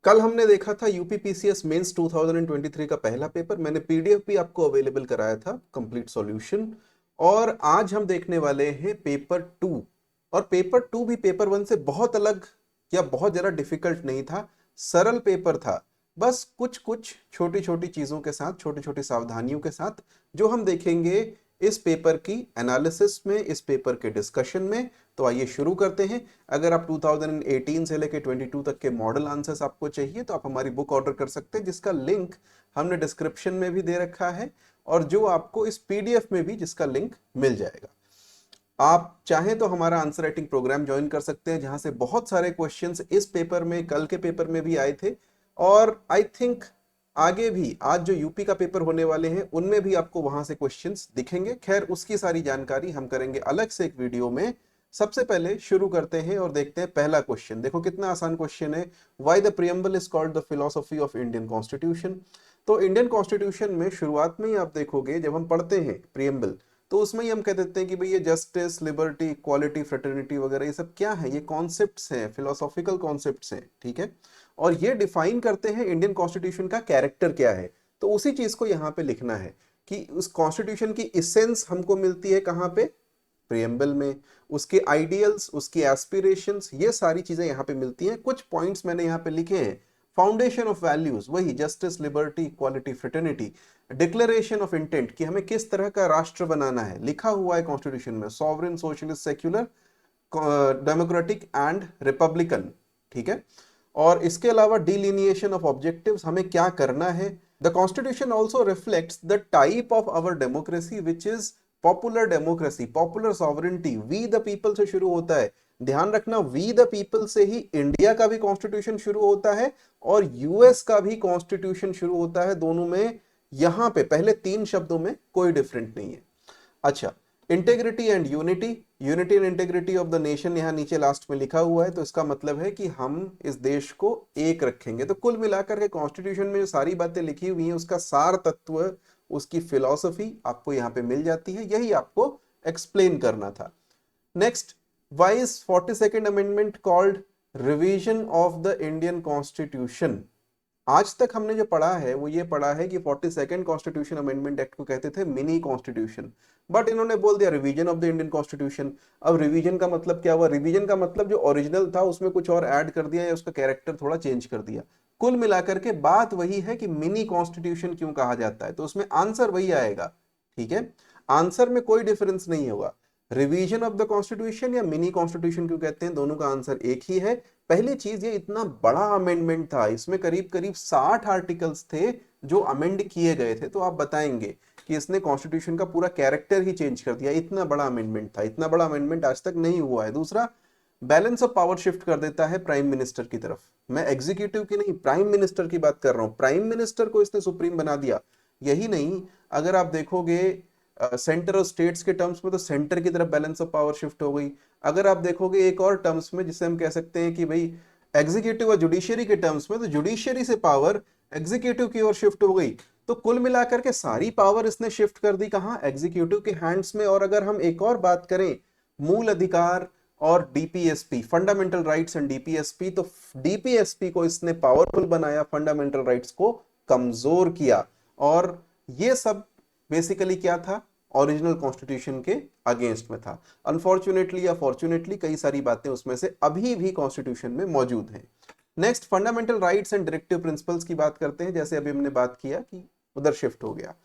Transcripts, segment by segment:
कल हमने देखा था यूपीपीसीएस मेंस 2023 का पहला पेपर। मैंने पीडीएफ भी आपको अवेलेबल कराया था, कंप्लीट सॉल्यूशन। और आज हम देखने वाले हैं पेपर टू। और पेपर टू भी पेपर वन से बहुत अलग या बहुत ज़्यादा डिफिकल्ट नहीं था, सरल पेपर था। बस कुछ कुछ छोटी छोटी चीज़ों के साथ, छोटी छोटी सावधानियों के साथ, जो हम देखेंगे इस पेपर की एनालिसिस में, इस पेपर के डिस्कशन में। तो आइए शुरू करते हैं। अगर आप 2018 से लेकर 22 तक के मॉडल आंसर्स आपको चाहिए तो आप हमारी बुक ऑर्डर कर सकते हैं, जिसका लिंक हमने डिस्क्रिप्शन में भी दे रखा है और जो आपको इस पीडीएफ में भी जिसका लिंक मिल जाएगा। आप चाहें तो हमारा आंसर राइटिंग प्रोग्राम ज्वाइन कर सकते हैं, जहां से बहुत सारे क्वेश्चंस इस पेपर में, कल के पेपर में भी आए थे। और आई थिंक आगे भी आज जो यूपी का पेपर होने वाले हैं उनमें भी आपको वहां से क्वेश्चंस दिखेंगे। खैर, उसकी सारी जानकारी हम करेंगे अलग से एक वीडियो में। सबसे पहले शुरू करते हैं और देखते हैं पहला क्वेश्चन। देखो कितना आसान क्वेश्चन है। Why the preamble is called the philosophy of Indian constitution. तो इंडियन कॉन्स्टिट्यूशन में शुरुआत में ही आप देखोगे, जब हम पढ़ते हैं प्रियम्बल, तो उसमें ही हम कह देते हैं कि भाई ये जस्टिस, लिबर्टी, इक्वालिटी, फ्रेटर्निटी वगैरह ये सब क्या है, ये कॉन्सेप्ट्स हैं, फिलोसॉफिकल कॉन्सेप्ट्स हैं, ठीक है। और ये डिफाइन करते हैं इंडियन कॉन्स्टिट्यूशन का कैरेक्टर क्या है। तो उसी चीज को यहाँ पे लिखना है कि उस कॉन्स्टिट्यूशन की इसेंस हमको मिलती है कहाँ पे, प्रियम्बल में। उसके आइडियल्स, उसकी एस्पिरेशंस, ये सारी चीजें यहाँ पे मिलती हैं। कुछ पॉइंट्स मैंने यहाँ पे लिखे हैं। फाउंडेशन ऑफ वैल्यूज वही justice, liberty, equality, fraternity. Declaration of intent कि हमें किस तरह का राष्ट्र बनाना है, लिखा हुआ है कॉन्स्टिट्यूशन में, sovereign, socialist, secular, democratic and Republican, ठीक है। और इसके अलावा डिलिनिएशन ऑफ ऑब्जेक्टिव्स, हमें क्या करना है। The constitution also reflects the type of our democracy which is popular democracy, popular sovereignty, we the people से शुरू होता है। ध्यान रखना, वी द पीपल से ही इंडिया का भी कॉन्स्टिट्यूशन शुरू होता है और यूएस का भी कॉन्स्टिट्यूशन शुरू होता है। दोनों में यहां पे पहले तीन शब्दों में कोई डिफरेंट नहीं है। अच्छा, integrity and unity, unity and integrity of the nation यहां नीचे लास्ट में लिखा हुआ है। तो इसका मतलब है कि हम इस देश को एक रखेंगे। तो कुल मिलाकर के कॉन्स्टिट्यूशन में जो सारी बातें लिखी हुई हैं उसका सार तत्व, उसकी फिलॉसफी आपको यहां पे मिल जाती है। यही आपको एक्सप्लेन करना था। Next, why is 42nd amendment called revision of the Indian constitution. आज तक हमने जो पढ़ा है वो ये पढ़ा है कि 42nd कॉन्स्टिट्यूशन अमेंडमेंट एक्ट को कहते थे मिनी कॉन्स्टिट्यूशन, बट इन्होंने बोल दिया revision of the Indian constitution. अब रिवीजन का मतलब क्या हुआ? रिवीजन का मतलब जो ओरिजिनल था उसमें कुछ और ऐड कर दिया या उसका कैरेक्टर थोड़ा चेंज कर दिया। कुल मिलाकर के बात वही है कि मिनी कॉन्स्टिट्यूशन क्यों कहा जाता है, तो उसमें आंसर वही आएगा, ठीक है। आंसर में कोई डिफरेंस नहीं होगा। रिवीजन ऑफ द कॉन्स्टिट्यूशन या मिनी कॉन्स्टिट्यूशन क्यों कहते हैं, दोनों का आंसर एक ही है। पहली चीज, ये इतना बड़ा अमेंडमेंट था, इसमें करीब करीब 60 आर्टिकल्स थे जो अमेंड किए गए थे। तो आप बताएंगे कि इसने कॉन्स्टिट्यूशन का पूरा कैरेक्टर ही चेंज कर दिया। इतना बड़ा अमेंडमेंट था, इतना बड़ा अमेंडमेंट आज तक नहीं हुआ है। दूसरा, बैलेंस ऑफ पावर शिफ्ट कर देता है प्राइम मिनिस्टर की तरफ। मैं एग्जीक्यूटिव की नहीं, प्राइम मिनिस्टर की बात कर रहा हूं। प्राइम मिनिस्टर को इसने सुप्रीम बना दिया। यही नहीं, अगर आप देखोगे सेंटर और स्टेट्स के टर्म्स में, तो सेंटर की तरफ बैलेंस ऑफ पावर शिफ्ट हो गई। अगर आप देखोगे एक और टर्म्स में जिसे हम कह सकते हैं कि भाई एग्जीक्यूटिव और जुडिशियरी के टर्म्स में, तो जुडिशियरी से पावर एग्जीक्यूटिव की ओर शिफ्ट हो गई। तो कुल मिलाकर के सारी पावर इसने शिफ्ट कर दी कहां, एग्जीक्यूटिव के हैंड्स में। और अगर हम एक और बात करें, मूल अधिकार और DPSP, fundamental rights and DPSP, तो डीपीएसपी को इसने पावरफुल बनाया, फंडामेंटल राइट्स को कमजोर किया। और ये सब बेसिकली क्या था, ओरिजिनल कॉन्स्टिट्यूशन के अगेंस्ट में था। अनफॉर्चुनेटली या फॉर्चुनेटली कई सारी बातें उसमें से अभी भी कॉन्स्टिट्यूशन में मौजूद हैं। Next, fundamental rights and directive principles की बात करते हैं। जैसे अभी हमने बात किया कि उधर शिफ्ट हो गया,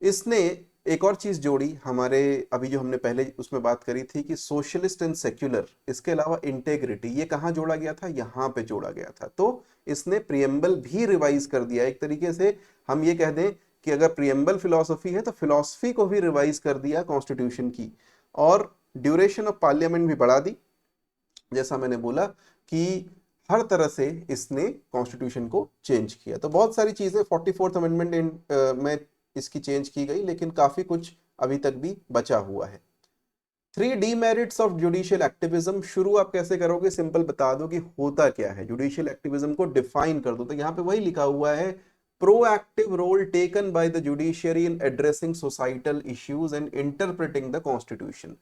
इसने एक और चीज जोड़ी हमारे, अभी जो हमने पहले उसमें बात करी थी कि सोशलिस्ट एंड सेक्युलर, इसके अलावा इंटेग्रिटी, ये कहां जोड़ा गया था, यहां पे जोड़ा गया था। तो इसने प्रियम्बल भी रिवाइज कर दिया। एक तरीके से हम ये कह दें कि अगर प्रियम्बल फिलॉसफी है तो फिलॉसफी को भी रिवाइज कर दिया कॉन्स्टिट्यूशन की। और ड्यूरेशन ऑफ पार्लियामेंट भी बढ़ा दी, जैसा मैंने बोला कि हर तरह से इसने कॉन्स्टिट्यूशन को चेंज किया। तो बहुत सारी चीजें 44th अमेंडमेंट में इसकी चेंज की गई, लेकिन काफी कुछ अभी तक भी बचा हुआ है। 3 डीमेरिट्स ऑफ जुडिशियल एक्टिविज्म। शुरू आप कैसे करोगे, सिंपल बता दो कि होता क्या है, जुडिशियल एक्टिविज्म को डिफाइन कर दो। तो यहाँ पे वही लिखा हुआ है, proactive role taken by the judiciary in addressing societal issues and interpreting the constitution.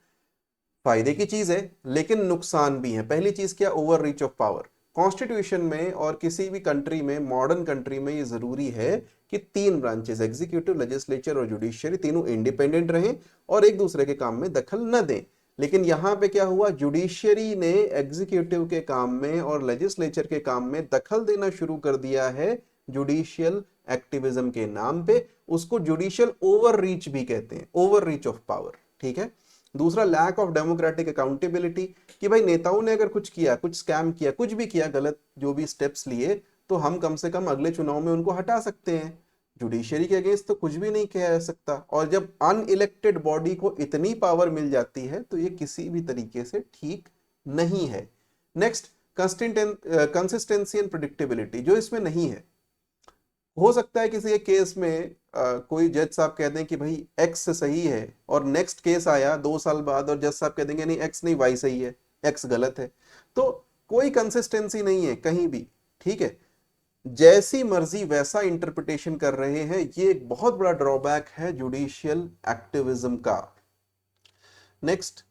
फायदे की चीज है लेकिन नुकसान भी है। पहली चीज क्या, over reach of power. Constitution में और किसी भी कंट्री में, मॉडर्न कंट्री में, ये जरूरी है कि तीन ब्रांचेस, एग्जीक्यूटिव, लेजिस्लेचर और जुडिशियरी, तीनों इंडिपेंडेंट रहें और एक दूसरे के काम में दखल न दें। लेकिन यहां पे क्या हुआ, जुडिशियरी ने एग्जीक्यूटिव के काम में और लेजिस्लेचर के काम में दखल देना शुरू कर दिया है जुडिशियल एक्टिविज्म के नाम पे। उसको जुडिशियल ओवर रीच भी कहते हैं, ओवर रीच ऑफ पावर, ठीक है। दूसरा, लैक ऑफ डेमोक्रेटिक अकाउंटेबिलिटी, कि भाई नेताओं ने अगर कुछ किया, कुछ स्कैम किया, कुछ भी किया, गलत जो भी स्टेप्स लिए, तो हम कम से कम अगले चुनाव में उनको हटा सकते हैं। जुडिशरी के अगेंस्ट तो कुछ भी नहीं किया जा सकता। और जब अनइलेक्टेड बॉडी को इतनी पावर मिल जाती है तो ये किसी भी तरीके से ठीक नहीं है। नेक्स्ट, कंसिस्टेंसी एंड प्रिडिक्टेबिलिटी, जो इसमें नहीं है। हो सकता है किसी एक केस में कोई जज साहब कह दें कि भाई एक्स सही है, और नेक्स्ट केस आया 2 साल बाद और जज साहब कह देंगे नहीं एक्स नहीं वाई सही है, एक्स गलत है। तो कोई कंसिस्टेंसी नहीं है कहीं भी, ठीक है। जैसी मर्जी वैसा इंटरप्रिटेशन कर रहे हैं, ये एक बहुत बड़ा ड्रॉबैक है जुडिशियल एक्टिविज्म का। नेक्स्ट,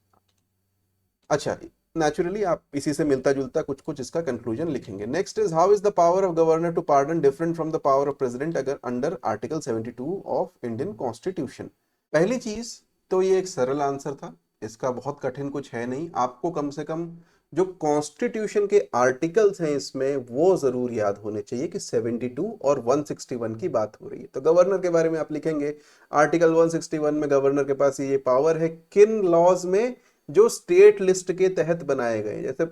अच्छा, नेचुरली आप इसी से मिलता जुलता कुछ कुछ इसका कंक्लूजन लिखेंगे। Next is, how is the power of governor to pardon different from the power of president अगर under article 72 of Indian constitution. पहली चीज तो ये एक सरल आंसर था, इसका बहुत कठिन कुछ है नहीं। आपको कम से कम जो कॉन्स्टिट्यूशन के आर्टिकल्स हैं इसमें वो जरूर याद होने चाहिए कि 72 और 161 की बात हो रही है। तो गवर्नर के बारे में आप लिखेंगे, आर्टिकल 161 में गवर्नर के पास ये पावर है किन लॉज में जो स्टेट लिस्ट के तहत बनाए गए। जैसे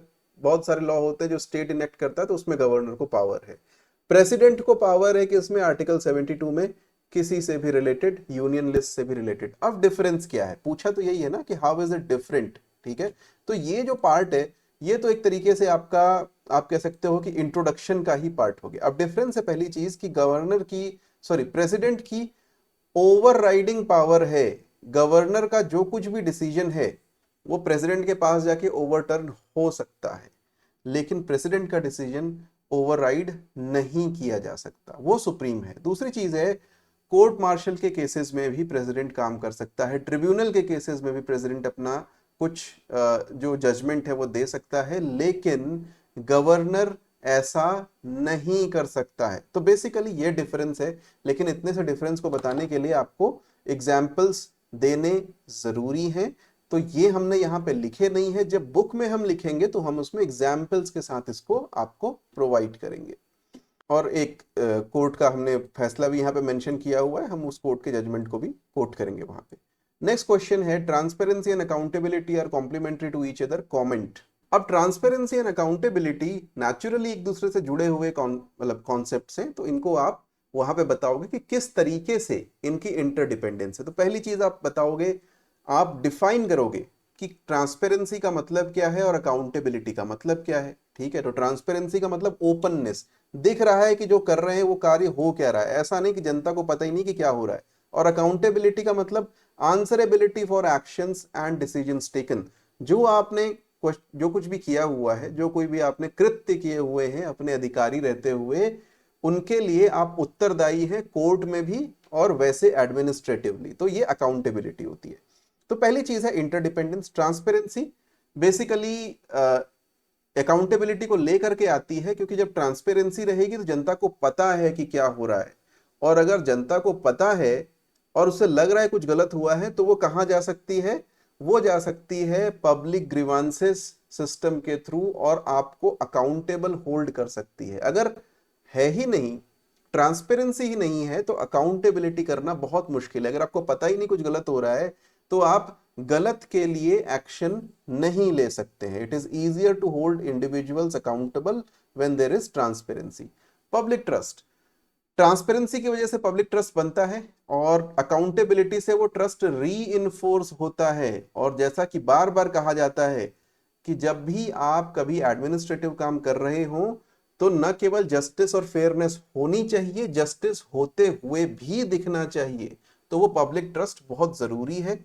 बहुत सारे लॉ होते हैं जो स्टेट इनेक्ट करता है, तो उसमें गवर्नर को पावर है। प्रेसिडेंट को पावर है कि उसमें आर्टिकल 72 में किसी से भी रिलेटेड, यूनियन लिस्ट से भी रिलेटेड। अब डिफरेंस क्या है, पूछा तो यही है ना कि हाउ इज इट डिफरेंट, ठीक है। तो ये जो पार्ट है ये तो एक तरीके से आपका, आप कह सकते हो कि इंट्रोडक्शन का ही पार्ट हो गया। अब डिफरेंस है पहली चीज कि गवर्नर की, सॉरी, प्रेसिडेंट की ओवरराइडिंग पावर है। गवर्नर का जो कुछ भी डिसीजन है वो प्रेसिडेंट के पास जाके ओवरटर्न हो सकता है, लेकिन प्रेसिडेंट का डिसीजन ओवरराइड नहीं किया जा सकता, वो सुप्रीम है। दूसरी चीज है, कोर्ट मार्शल के केसेस में भी प्रेसिडेंट काम कर सकता है, ट्रिब्यूनल के केसेस में भी प्रेसिडेंट अपना कुछ जो जजमेंट है वो दे सकता है, लेकिन गवर्नर ऐसा नहीं कर सकता है। तो बेसिकली ये डिफरेंस है, लेकिन इतने से डिफरेंस को बताने के लिए आपको एग्जाम्पल्स देने जरूरी हैं। तो ये हमने यहाँ पे लिखे नहीं है, जब बुक में हम लिखेंगे तो हम उसमें एग्जाम्पल्स के साथ इसको आपको प्रोवाइड करेंगे। और एक कोर्ट का हमने फैसला भी यहाँ पे मेंशन किया हुआ है, हम उस कोर्ट के जजमेंट को भी कोट करेंगे वहां पे। नेक्स्ट क्वेश्चन है, transparency and accountability are complementary to each other, comment. अब ट्रांसपेरेंसी एंड अकाउंटेबिलिटी नेचुरली एक दूसरे से जुड़े हुए मतलब कॉन्सेप्ट्स हैं, तो इनको आप वहां पे बताओगे कि किस तरीके से इनकी इंटरडिपेंडेंस है। तो पहली चीज आप बताओगे, आप डिफाइन करोगे कि ट्रांसपेरेंसी का मतलब क्या है और अकाउंटेबिलिटी का मतलब क्या है, ठीक है। तो ट्रांसपेरेंसी का मतलब ओपननेस, दिख रहा है कि जो कर रहे हैं वो कार्य हो क्या रहा है, ऐसा नहीं कि जनता को पता ही नहीं कि क्या हो रहा है। और अकाउंटेबिलिटी का मतलब answerability for actions and decisions taken, जो आपने जो कुछ भी किया हुआ है, जो कोई भी आपने कृत्य किए हुए हैं अपने अधिकारी रहते हुए, उनके लिए आप उत्तरदायी हैं कोर्ट में भी और वैसे एडमिनिस्ट्रेटिवली। तो ये अकाउंटेबिलिटी होती है। तो पहली चीज है इंटरडिपेंडेंस। ट्रांसपेरेंसी बेसिकली अकाउंटेबिलिटी को लेकर के आती है, क्योंकि जब ट्रांसपेरेंसी रहेगी तो जनता को पता है कि क्या हो रहा है, और अगर जनता को पता है और उससे लग रहा है कुछ गलत हुआ है तो वो कहां जा सकती है, वो जा सकती है पब्लिक ग्रीवांसेस सिस्टम के थ्रू और आपको अकाउंटेबल होल्ड कर सकती है। अगर है ही नहीं, ट्रांसपेरेंसी ही नहीं है, तो अकाउंटेबिलिटी करना बहुत मुश्किल है। अगर आपको पता ही नहीं कुछ गलत हो रहा है तो आप गलत के लिए एक्शन नहीं ले सकते हैं। It is easier to hold individuals accountable when there is transparency. Public trust, transparency की वजह से पब्लिक ट्रस्ट बनता है और अकाउंटेबिलिटी से वो ट्रस्ट री होता है। और जैसा कि बार बार कहा जाता है कि जब भी आप कभी एडमिनिस्ट्रेटिव काम कर रहे हो तो न केवल जस्टिस और फेयरनेस होनी चाहिए, जस्टिस होते हुए भी दिखना चाहिए। तो वो पब्लिक ट्रस्ट बहुत जरूरी है।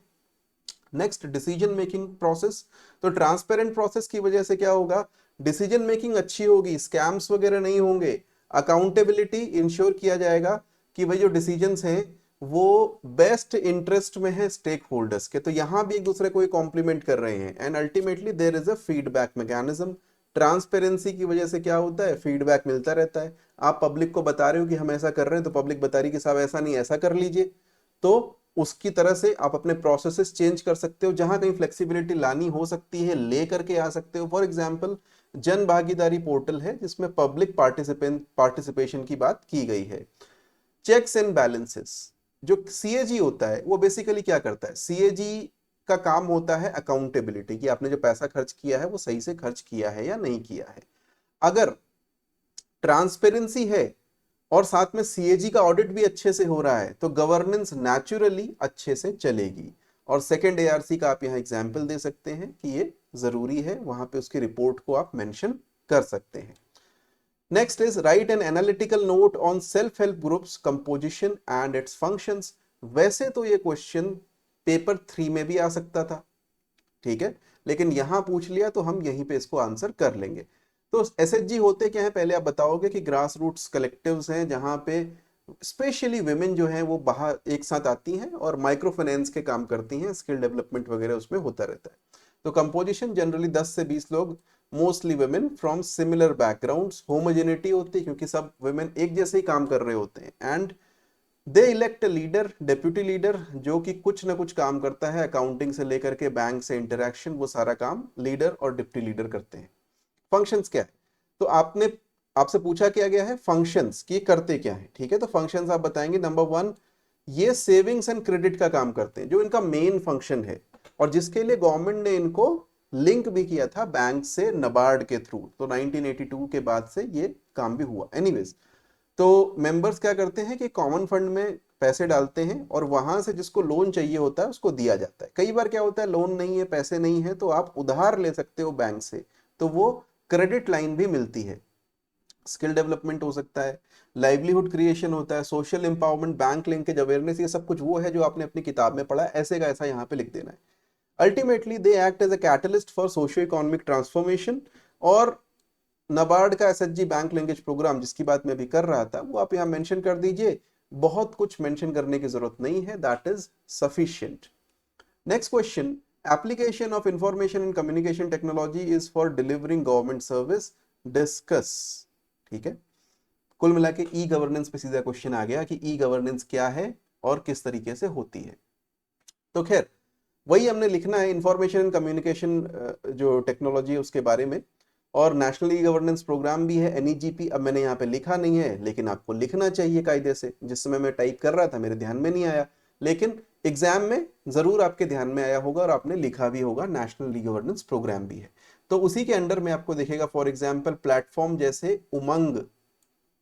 Next, decision making process. तो ट्रांसपेरेंट प्रोसेस की वजह से क्या होगा, डिसीजन मेकिंग अच्छी होगी, स्कैम्स वगैरह नहीं होंगे, अकाउंटेबिलिटी इंश्योर किया जाएगा कि भाई जो डिसीजंस हैं वो बेस्ट इंटरेस्ट में है स्टेक होल्डर्स के। तो यहां भी एक दूसरे को कॉम्प्लीमेंट कर रहे हैं। And ultimately there is a feedback mechanism. Transparency की वजह से क्या होता है, फीडबैक मिलता रहता है। आप पब्लिक को बता रहे हो कि हम ऐसा कर रहे हैं, तो पब्लिक बता रही है कि साहब ऐसा नहीं, ऐसा कर लीजिए। तो उसकी तरह से आप अपने प्रोसेसेस चेंज कर सकते हो, जहां कहीं फ्लेक्सिबिलिटी लानी हो सकती है ले करके आ सकते हो। फॉर एग्जांपल जन भागीदारी पोर्टल है जिसमें पब्लिक पार्टिसिपेशन की बात की गई है। चेक्स एंड बैलेंसेस, जो सीएजी होता है वो बेसिकली क्या करता है, सीएजी का काम होता है अकाउंटेबिलिटी, कि आपने जो पैसा खर्च किया है वो सही से खर्च किया है या नहीं किया है। अगर ट्रांसपेरेंसी है और साथ में सीएजी का ऑडिट भी अच्छे से हो रहा है तो गवर्नेंस नेचुरली अच्छे से चलेगी। और सेकंड एआरसी का आप यहां एग्जांपल दे सकते हैं कि ये जरूरी है, वहां पे उसकी रिपोर्ट को आप मेंशन कर सकते हैं। Next is right an analytical note on self help groups composition and it's functions. वैसे तो ये क्वेश्चन पेपर 3 में भी आ सकता था, ठीक है, लेकिन यहां पूछ लिया तो हम यहीं पे इसको आंसर कर लेंगे। तो एसएचजी होते क्या है, पहले आप बताओगे कि ग्रास रूट्स कलेक्टिव्स हैं जहां पे स्पेशली विमेन जो है वो बाहर एक साथ आती हैं और माइक्रो फाइनेंस के काम करती हैं, स्किल डेवलपमेंट वगैरह उसमें होता रहता है। तो कंपोजिशन जनरली 10 से 20 लोग, mostly women from similar backgrounds, homogeneity होती है क्योंकि सब वुमेन एक जैसे ही काम कर रहे होते हैं। And they elect leader, deputy leader, जो कि कुछ ना कुछ काम करता है, अकाउंटिंग से लेकर के बैंक से इंटरेक्शन, वो सारा काम लीडर और डिप्टी लीडर करते हैं। फंक्शंस क्या है, तो आपसे पूछा क्या गया है फंक्शंस की करते क्या है, ठीक है, तो फंक्शंस आप बताएंगे। नंबर 1, ये सेविंग्स एंड क्रेडिट का काम करते हैं, जो इनका मेन फंक्शन है और जिसके लिए गवर्नमेंट ने इनको लिंक भी किया था बैंक से नबार्ड के थ्रू, तो 1982 के बाद से ये काम भी हुआ। एनीवेज, तो मेंबर्स क्या करते हैं कि कॉमन फंड में पैसे डालते हैं और वहां से जिसको लोन चाहिए होता है उसको दिया जाता है। कई बार क्या होता है, लोन नहीं है, पैसे नहीं है, तो आप उधार ले सकते हो बैंक से, तो वो क्रेडिट लाइन भी मिलती है। स्किल डेवलपमेंट हो सकता है, लाइवलीहुड क्रिएशन होता है, social empowerment, bank linkage, awareness, ये सब कुछ वो है जो आपने अपनी किताब में पढ़ा है, ऐसे का ऐसा यहाँ पे लिख देना है। Ultimately they act as a catalyst for socio economic transformation. और नबार्ड का एसएचजी बैंक लिंकेज प्रोग्राम जिसकी बात मैं भी कर रहा था वो आप यहाँ मेंशन कर दीजिए, बहुत कुछ मेंशन करने की जरूरत नहीं है, that is sufficient. Next question, application of information and communication technology is for delivering government service, discuss. ठीक है, कुल मिला के ई गवर्नेंस पे सीधा क्वेश्चन आ गया कि ई गवर्नेंस क्या है और किस तरीके से होती है। तो खैर वही हमने लिखना है, इंफॉर्मेशन एंड कम्युनिकेशन जो टेक्नोलॉजी है उसके बारे में, और नेशनल ई गवर्नेंस प्रोग्राम भी है एनईजीपी। अब मैंने यहाँ पे लिखा नहीं है लेकिन आपको लिखना चाहिए कायदे से, जिस समय मैं टाइप कर रहा था मेरे ध्यान में नहीं आया, लेकिन एग्जाम में जरूर आपके ध्यान में आया होगा और आपने लिखा भी होगा, नेशनल ई गवर्नेंस प्रोग्राम भी है। तो उसी के अंडर में आपको देखेगा फॉर एग्जाम्पल प्लेटफॉर्म जैसे उमंग,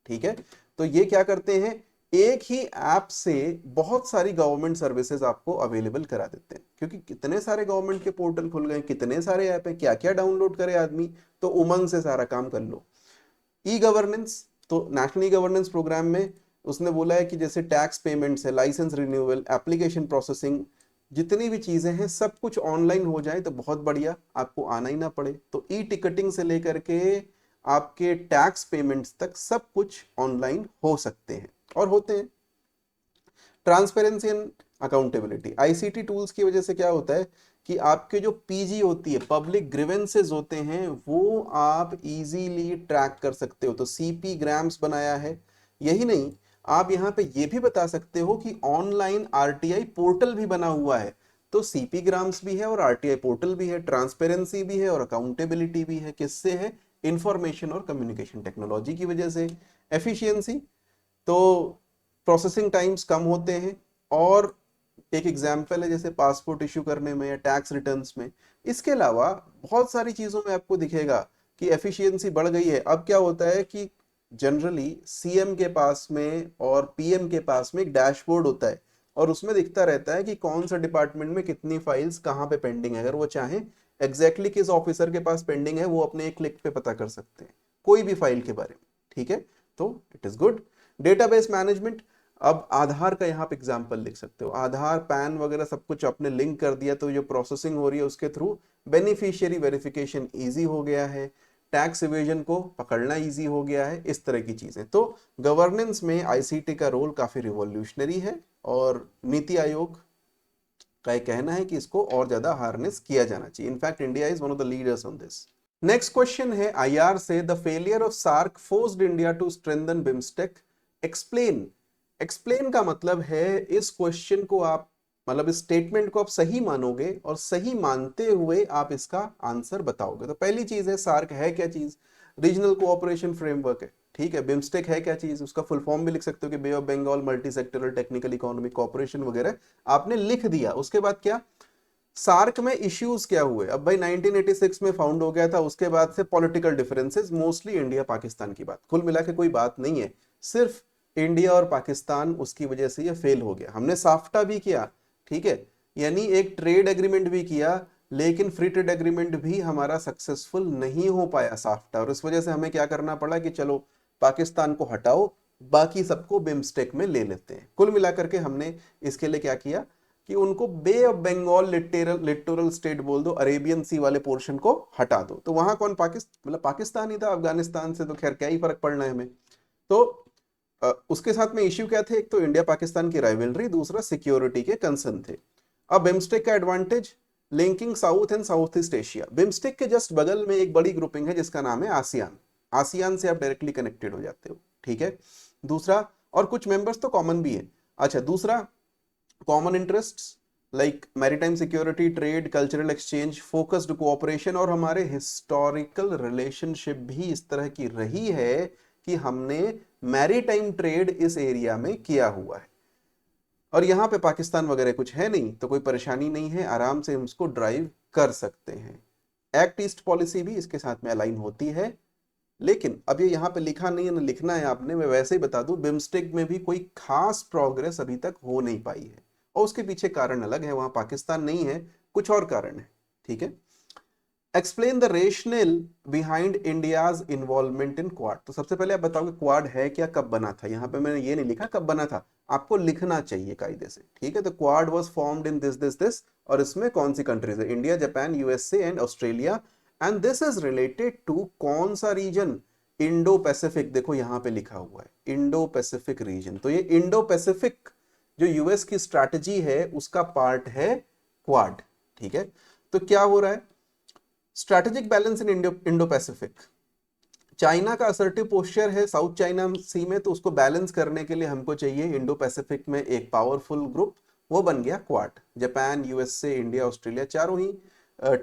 ठीक है, तो ये क्या करते हैं, एक ही ऐप से बहुत सारी गवर्नमेंट सर्विसेज आपको अवेलेबल करा देते हैं, क्योंकि कितने सारे गवर्नमेंट के पोर्टल खुल गए, कितने सारे ऐप है, क्या क्या डाउनलोड करे आदमी, तो उमंग से सारा काम कर लो। ई गवर्नेंस, तो नेशनल ई गवर्नेंस प्रोग्राम में उसने बोला है कि जैसे टैक्स पेमेंट्स है, लाइसेंस रिन्यूअल, एप्लीकेशन प्रोसेसिंग, जितनी भी चीजें हैं सब कुछ ऑनलाइन हो जाए तो बहुत बढ़िया, आपको आना ही ना पड़े। तो ई टिकटिंग से लेकर के आपके टैक्स पेमेंट्स तक सब कुछ ऑनलाइन हो सकते हैं और होते हैं। Transparency and accountability, ICT tools की वजह से क्या होता है कि आपके जो पीजी होती है, पब्लिक ग्रीवेंसेस होते हैं, वो आप इजीली ट्रैक कर सकते हो। तो सीपी ग्राम्स बनाया है, यही नहीं आप यहाँ पे ये भी बता सकते हो कि ऑनलाइन आरटीआई पोर्टल भी बना हुआ है। तो सीपी ग्राम्स भी है और आरटीआई पोर्टल भी है, ट्रांसपेरेंसी भी है और अकाउंटेबिलिटी भी है। किससे है, इंफॉर्मेशन और कम्युनिकेशन टेक्नोलॉजी की वजह से। एफिशिएंसी, तो प्रोसेसिंग टाइम्स कम होते हैं, और एक एग्जाम्पल है जैसे पासपोर्ट इश्यू करने में या टैक्स रिटर्न्स में। इसके अलावा बहुत सारी चीजों में आपको दिखेगा कि एफिशिएंसी बढ़ गई है। अब क्या होता है कि जनरली सीएम के पास में और पीएम के पास में एक डैशबोर्ड होता है और उसमें दिखता रहता है कि कौन सा डिपार्टमेंट में कितनी फाइल्स कहाँ पे पेंडिंग है। अगर वो चाहें एग्जैक्टली किस ऑफिसर के पास पेंडिंग है वो अपने एक क्लिक पे पता कर सकते हैं कोई भी फाइल के बारे में, ठीक है, तो it is good. Database management, अब आधार का यहाँ पे एग्जाम्पल लिख सकते हो, आधार पैन वगैरह सब कुछ आपने लिंक कर दिया तो जो प्रोसेसिंग हो रही है उसके थ्रू बेनिफिशियरी वेरिफिकेशन इजी हो गया है, टैक्स इवेजन को पकड़ना इजी हो गया है, इस तरह की चीजें। तो गवर्नेंस में आईसीटी का रोल काफी रिवॉल्यूशनरी है और नीति आयोग का ये कहना है कि इसको और ज्यादा हार्नेस किया जाना चाहिए। In fact India is one of the leaders on this. Next question है आईआर से, the failure of SAARC forced India to strengthen BIMSTEC, explain. Explain का मतलब है इस क्वेश्चन को आप, मतलब इस स्टेटमेंट को आप सही मानोगे और सही मानते हुए आप इसका आंसर बताओगे। तो पहली चीज है, सार्क है क्या चीज? रीजनल कोऑपरेशन फ्रेमवर्क है, ठीक है। बिम्स्टेक है क्या चीज? उसका फुल फॉर्म भी लिख सकते हो कि Bay of Bengal multi sectoral technical economic cooperation वगैरह आपने लिख दिया। उसके बाद क्या, सार्क में इश्यूज क्या हुए? अब भाई 1986 में फाउंड हो गया था, उसके बाद से political differences, mostly India Pakistan की बात, कुल मिला के कोई बात नहीं है, सिर्फ इंडिया और पाकिस्तान उसकी वजह से ये फेल हो गया। हमने साफ्टा भी किया, ठीक है, यानी एक ट्रेड एग्रीमेंट भी किया, लेकिन फ्री ट्रेड एग्रीमेंट भी हमारा सक्सेसफुल नहीं हो पाया साफ्टा, और इस वजह से हमें क्या करना पड़ा कि चलो पाकिस्तान को हटाओ, बाकी सबको बिम्स्टेक में ले लेते हैं। कुल मिलाकर के हमने इसके लिए क्या किया कि उनको बे ऑफ बंगाल लिटोरल स्टेट बोल दो, अरेबियन सी वाले पोर्शन को हटा दो। तो वहां कौन मतलब पाकिस्तान ही था, अफगानिस्तान से तो खैर क्या ही फर्क पड़ना है हमें। तो उसके साथ में इश्यू क्या थे? एक तो इंडिया पाकिस्तान की राइवलरी, दूसरा सिक्योरिटी के कंसर्न थे। अब बिम्स्टेक का advantage, linking south and south east Asia. BIMSTEC के जस्ट बगल में एक बड़ी ग्रुपिंग है जिसका नाम है आसियान, आसियान से आप डायरेक्टली कनेक्टेड हो जाते हो, ठीक है। दूसरा, और कुछ मेंबर्स तो कॉमन भी है। अच्छा, दूसरा, common interests like maritime security, trade, cultural exchange, focused cooperation, और हमारे हिस्टोरिकल रिलेशनशिप भी इस तरह की रही है कि हमने मैरीटाइम ट्रेड इस एरिया में किया हुआ है। और यहाँ पे पाकिस्तान वगैरह कुछ है नहीं, तो कोई परेशानी नहीं है, आराम से हम उसको ड्राइव कर सकते हैं। एक्ट ईस्ट पॉलिसी भी इसके साथ में अलाइन होती है। लेकिन अब ये यहाँ पे लिखा नहीं है ना, लिखना है आपने, मैं वैसे ही बता दूं, बिम्स्टेक में भी कोई खास प्रोग्रेस अभी तक हो नहीं पाई है, और उसके पीछे कारण अलग है, वहां पाकिस्तान नहीं है, कुछ और कारण है, ठीक है। Explain the rational behind India's involvement in quad. तो सबसे पहले आप बताओगे क्वाड है क्या, कब बना था? यहाँ पे मैंने ये नहीं लिखा कब बना था, आपको लिखना चाहिए कायदे से, ठीक है। तो Quad was formed in this, और इसमें कौन सी कंट्रीज है? India, Japan, USA and Australia, and this is related to कौन सा रीजन? Indo Pacific. देखो यहाँ पे लिखा हुआ है इंडो पैसिफिक रीजन, तो ये इंडो पैसिफिक जो यूएस की स्ट्रैटेजी है उसका पार्ट है क्वाड, ठीक है। तो क्या हो रहा है? स्ट्रैटेजिक बैलेंस इन इंडो पैसिफिक, चाइना का असर्टिव पोस्चर है साउथ चाइना सी में, तो उसको बैलेंस करने के लिए हमको चाहिए इंडो पैसिफिक में एक पावरफुल ग्रुप, वो बन गया quad. Japan, USA, India, Australia, चारों ही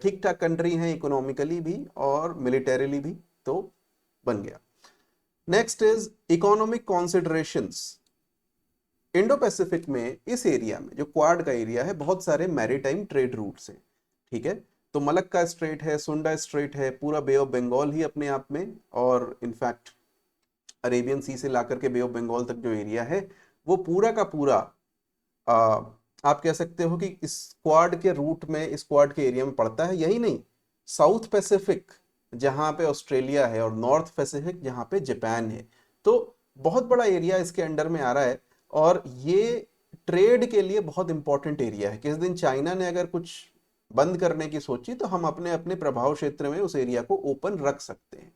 ठीक ठाक कंट्री हैं इकोनॉमिकली भी और मिलिटरीली भी, तो बन गया। Next is economic considerations. Indo Pacific में इस एरिया में जो क्वाड का एरिया है, बहुत सारे मैरीटाइम ट्रेड रूट्स हैं, ठीक है। तो मलक्का स्ट्रेट है, सुंडा स्ट्रेट है, पूरा बे ऑफ बंगाल ही अपने आप में, और इनफैक्ट अरेबियन सी से लाकर के बे ऑफ बंगाल तक जो एरिया है वो पूरा का पूरा आ, आप कह सकते हो कि इस क्वाड के रूट में, इस क्वाड के एरिया में पड़ता है। यही नहीं, साउथ पैसिफिक जहां पे ऑस्ट्रेलिया है और नॉर्थ पैसिफिक जहां पे जापान है, तो बहुत बड़ा एरिया इसके अंडर में आ रहा है, और ये ट्रेड के लिए बहुत इंपॉर्टेंट एरिया है। किस दिन चाइना ने अगर कुछ बंद करने की सोची तो हम अपने अपने प्रभाव क्षेत्र में उस एरिया को ओपन रख सकते हैं।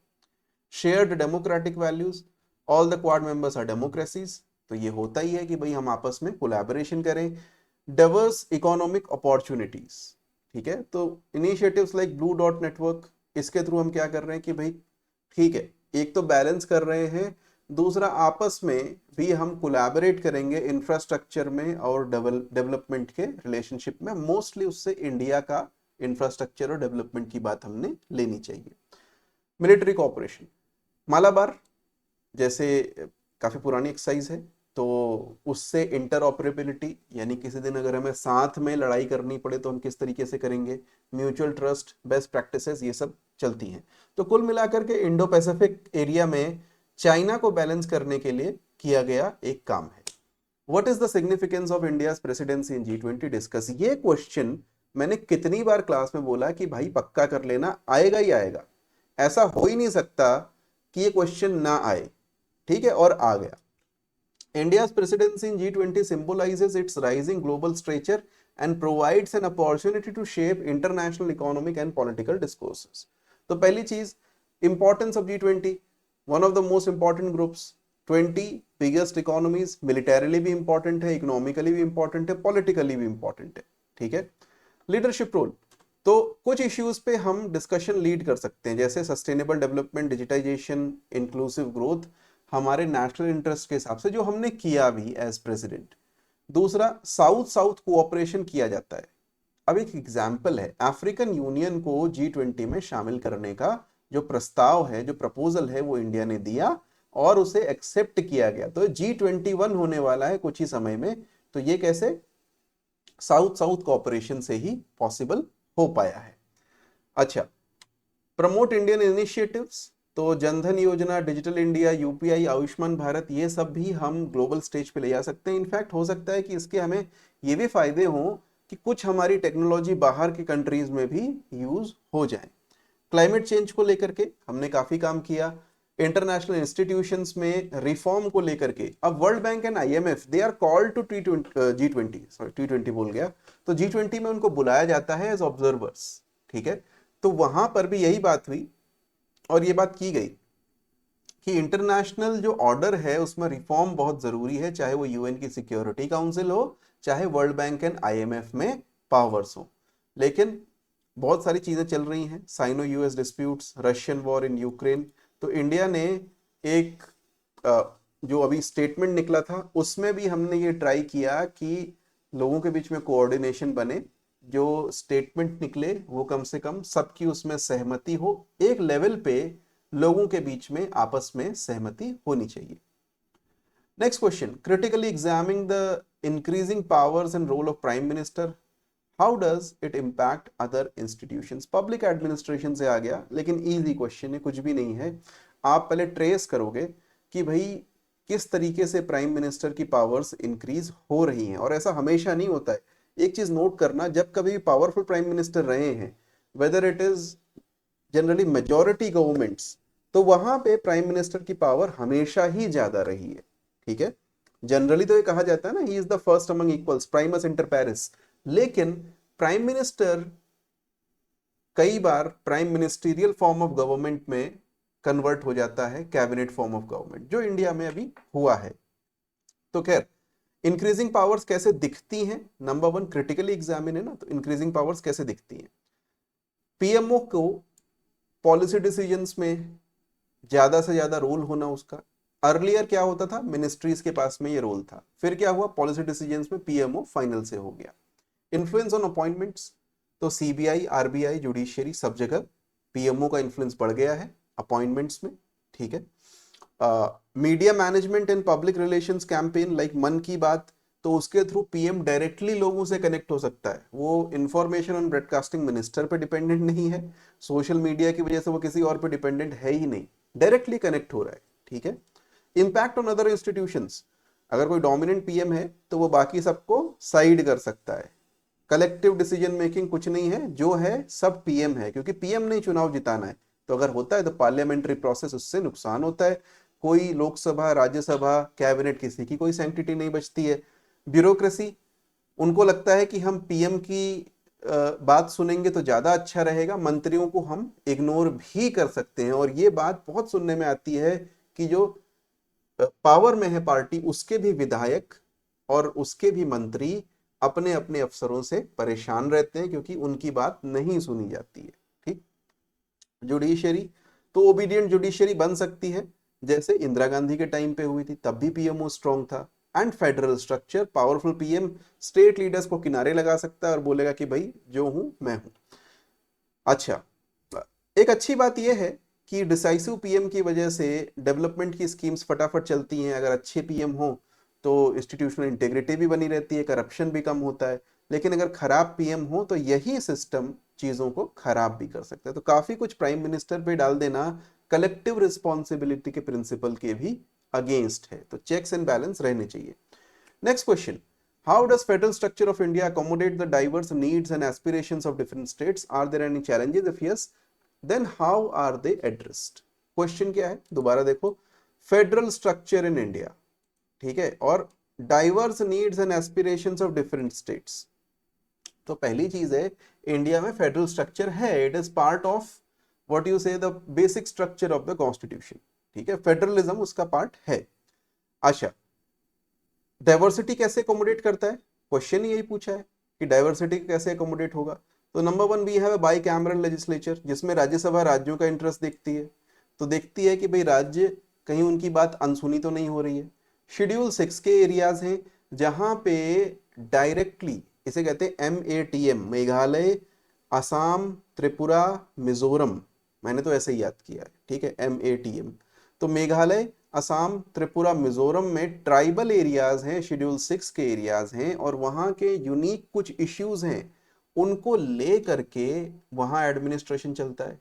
Shared democratic values, all the Quad members are democracies, तो ये होता ही है कि भाई हम आपस में कोलैबोरेशन करें। डाइवर्स इकोनॉमिक अपॉर्चुनिटीज, ठीक है। तो initiatives like blue dot network, इसके थ्रू हम क्या कर रहे हैं कि भाई ठीक है, एक तो बैलेंस कर रहे हैं, दूसरा आपस में भी हम कोलैबोरेट करेंगे इंफ्रास्ट्रक्चर में और डेवलपमेंट के रिलेशनशिप में। मोस्टली उससे इंडिया का इंफ्रास्ट्रक्चर और डेवलपमेंट की बात हमने लेनी चाहिए। मिलिट्री कॉपरेशन, मालाबार जैसे काफी पुरानी एक्सरसाइज है, तो उससे इंटर ऑपरेबिलिटी, यानी किसी दिन अगर हमें साथ में लड़ाई करनी पड़े तो हम किस तरीके से करेंगे, म्यूचुअल ट्रस्ट, बेस्ट प्रैक्टिसेस, ये सब चलती हैं। तो कुल मिलाकर के इंडो पैसिफिक एरिया में चाइना को बैलेंस करने के लिए किया गया एक काम है। What is the significance of India's presidency in G20 discuss. ये क्वेश्चन मैंने कितनी बार क्लास में बोला कि भाई पक्का कर लेना, आएगा ही आएगा, ऐसा हो ही नहीं सकता कि ये क्वेश्चन ना आए, ठीक है, और आ गया। India's presidency in G20 symbolizes its rising global stature and provides an opportunity to shape international economic and political discourses. तो पहली चीज, importance of G20, one of the most important groups, 20 biggest economies, militarily भी important है, economically भी important है, politically भी important है, ठीक है। लीडरशिप रोल, तो कुछ इश्यूज पे हम डिस्कशन लीड कर सकते हैं, जैसे sustainable development, digitisation, inclusive growth, हमारे नेशनल इंटरेस्ट के हिसाब से जो हमने किया भी एज प्रेसिडेंट। दूसरा, साउथ साउथ कोऑपरेशन किया जाता है। अब एक एग्जाम्पल है, अफ्रीकन यूनियन को G20 में शामिल करने का जो प्रस्ताव है, जो प्रपोजल है, वो इंडिया ने दिया और उसे एक्सेप्ट किया गया। तो G21 होने वाला है कुछ ही समय में। तो ये कैसे? साउथ साउथ कोऑपरेशन से ही पॉसिबल हो पाया है। अच्छा, प्रमोट इंडियन इनिशिएटिव्स, तो जनधन योजना, digital India, UPI, Ayushman Bharat, ये सब भी हम ग्लोबल स्टेज पे ले जा सकते हैं। इनफैक्ट हो सकता है कि इसके हमें ये भी फायदे हों कि कुछ हमारी टेक्नोलॉजी बाहर के कंट्रीज में भी यूज हो जाए। क्लाइमेट चेंज को लेकर के हमने काफी काम किया। इंटरनेशनल इंस्टीट्यूशंस में रिफॉर्म को लेकर के, अब World Bank and IMF they are called to G20, sorry T20 बोल गया, तो G20 में उनको बुलाया जाता है एज ऑब्जर्वर्स। ठीक है, तो वहां पर भी यही बात हुई और ये बात की गई कि इंटरनेशनल जो ऑर्डर है उसमें रिफॉर्म बहुत जरूरी है, चाहे वो UN की सिक्योरिटी काउंसिल हो, चाहे वर्ल्ड बैंक एंड IMF में पावर्स हो। लेकिन बहुत सारी चीजें चल रही हैं, Sino US disputes, Russian war in Ukraine. तो इंडिया ने एक जो अभी स्टेटमेंट निकला था उसमें भी हमने ये ट्राई किया कि लोगों के बीच में कोऑर्डिनेशन बने, जो स्टेटमेंट निकले वो कम से कम सबकी उसमें सहमति हो, एक लेवल पे लोगों के बीच में आपस में सहमति होनी चाहिए। Next question, critically examining the increasing powers and role of prime minister, how does it impact other institutions? Public administration से आ गया, लेकिन इजी क्वेश्चन है, कुछ भी नहीं है। आप पहले ट्रेस करोगे कि भाई किस तरीके से प्राइम मिनिस्टर की पावर्स इंक्रीज हो रही हैं, और ऐसा हमेशा नहीं होता है। एक चीज नोट करना, जब कभी पावरफुल प्राइम मिनिस्टर रहे हैं, whether it is generally majority governments, तो वहां पे प्राइम मिनिस्टर की पावर हमेशा ही ज्यादा रही है। ठीक है, जनरली तो ये कहा जाता है ना, he is the first among equals, primus inter pares. लेकिन प्राइम मिनिस्टर कई बार prime ministerial form of government में कन्वर्ट हो जाता है कैबिनेट फॉर्म ऑफ गवर्नमेंट, जो इंडिया में अभी हुआ है। तो खैर, इंक्रीजिंग पावर्स कैसे दिखती हैं? नंबर वन, क्रिटिकली एग्जामिन है ना, तो इंक्रीजिंग पावर्स कैसे दिखती हैं? PMO को पॉलिसी डिसीजंस में ज्यादा से ज्यादा रोल होना उसका। अर्लियर क्या होता था, मिनिस्ट्रीज के पास में ये रोल था, फिर क्या हुआ, पॉलिसी डिसीजंस में PMO फाइनल से हो गया। इन्फ्लुएंस ऑन अपॉइंटमेंट्स, तो CBI, RBI, जुडिशियरी, सब जगह PMO का इन्फ्लुएंस बढ़ गया है अपॉइंटमेंट्स में। ठीक है, media management and public relations campaign like मन की बात, तो उसके थ्रू PM डायरेक्टली लोगों से कनेक्ट हो सकता है। वो इंफॉर्मेशन ऑन ब्रॉडकास्टिंग मिनिस्टर पे डिपेंडेंट नहीं है, सोशल मीडिया की वजह से वो किसी और पे डिपेंडेंट है ही नहीं, डायरेक्टली कनेक्ट हो रहा है। ठीक है, इंपैक्ट ऑन अदर इंस्टीट्यूशंस, अगर कोई डोमिनेंट PM है तो वो बाकी सबको साइड कर सकता है। कलेक्टिव डिसीजन मेकिंग कुछ नहीं है, जो है सब PM है, क्योंकि PM ने चुनाव जिताना है। तो अगर होता है तो पार्लियामेंट्री प्रोसेस, उससे नुकसान होता है। कोई लोकसभा, राज्यसभा, कैबिनेट, किसी की कोई सैंक्टिटी नहीं बचती है। ब्यूरोक्रेसी, उनको लगता है कि हम PM की बात सुनेंगे तो ज्यादा अच्छा रहेगा, मंत्रियों को हम इग्नोर भी कर सकते हैं। और ये बात बहुत सुनने में आती है कि जो पावर में है पार्टी, उसके भी विधायक और उसके भी मंत्री अपने अपने अफसरों से परेशान रहते हैं, क्योंकि उनकी बात नहीं सुनी जाती है। ठीक, जुडिशरी, तो ओबीडियंट जुडिशरी बन सकती है, जैसे इंदिरा गांधी के टाइम पे हुई थी, तब भी PMO स्ट्रॉन्ग था। And federal structure, powerful PM state leaders को किनारे लगा सकता है और बोलेगा कि भाई जो हूं मैं हूं। अच्छा, एक अच्छी बात यह है कि डिसाइसिव PM की वजह से डेवलपमेंट की स्कीम्स फटाफट चलती हैं। अगर अच्छे PM हो तो इंस्टीट्यूशनल इंटेग्रिटी भी बनी रहती है, करप्शन भी कम होता है। लेकिन अगर खराब PM हो तो यही सिस्टम चीजों को खराब भी कर सकता है। तो काफी कुछ प्राइम मिनिस्टर पे डाल देना कलेक्टिव रिस्पॉन्सिबिलिटी के प्रिंसिपल के भी अगेंस्ट है। तो चेक्स एंड बैलेंस रहने चाहिए। Next question, how does federal structure of India accommodate the diverse needs and aspirations of different states? Are there any challenges? If yes, then how are they addressed? Question क्या है, दोबारा देखो, federal structure in India, ठीक है, और diverse needs and aspirations of different states. तो पहली चीज है, इंडिया में फेडरल स्ट्रक्चर है, it is part of what you say the basic structure of the constitution. ठीक है, फेडरलिज्म उसका पार्ट है। अच्छा, डाइवर्सिटी कैसे अकोमोडेट करता है? क्वेश्चन यही पूछा है कि डाइवर्सिटी कैसे अकोमोडेट होगा। तो number 1 we have bicameral legislature, जिसमें राज्यसभा राज्यों का इंटरेस्ट देखती है, तो देखती है कि भाई राज्य कहीं उनकी बात अनसुनी तो नहीं हो रही है। शेड्यूल 6 के एरियाज हैं जहां पे डायरेक्टली, इसे कहते हैं MATM, मेघालय, असम, त्रिपुरा, मिजोरम, मैंने तो ऐसे ही याद किया है, ठीक है, MATM। तो मेघालय, असम, त्रिपुरा, मिजोरम में ट्राइबल एरियाज हैं, शेड्यूल 6 के एरियाज हैं, और वहां के यूनिक कुछ इश्यूज हैं, उनको ले करके वहां एडमिनिस्ट्रेशन चलता है।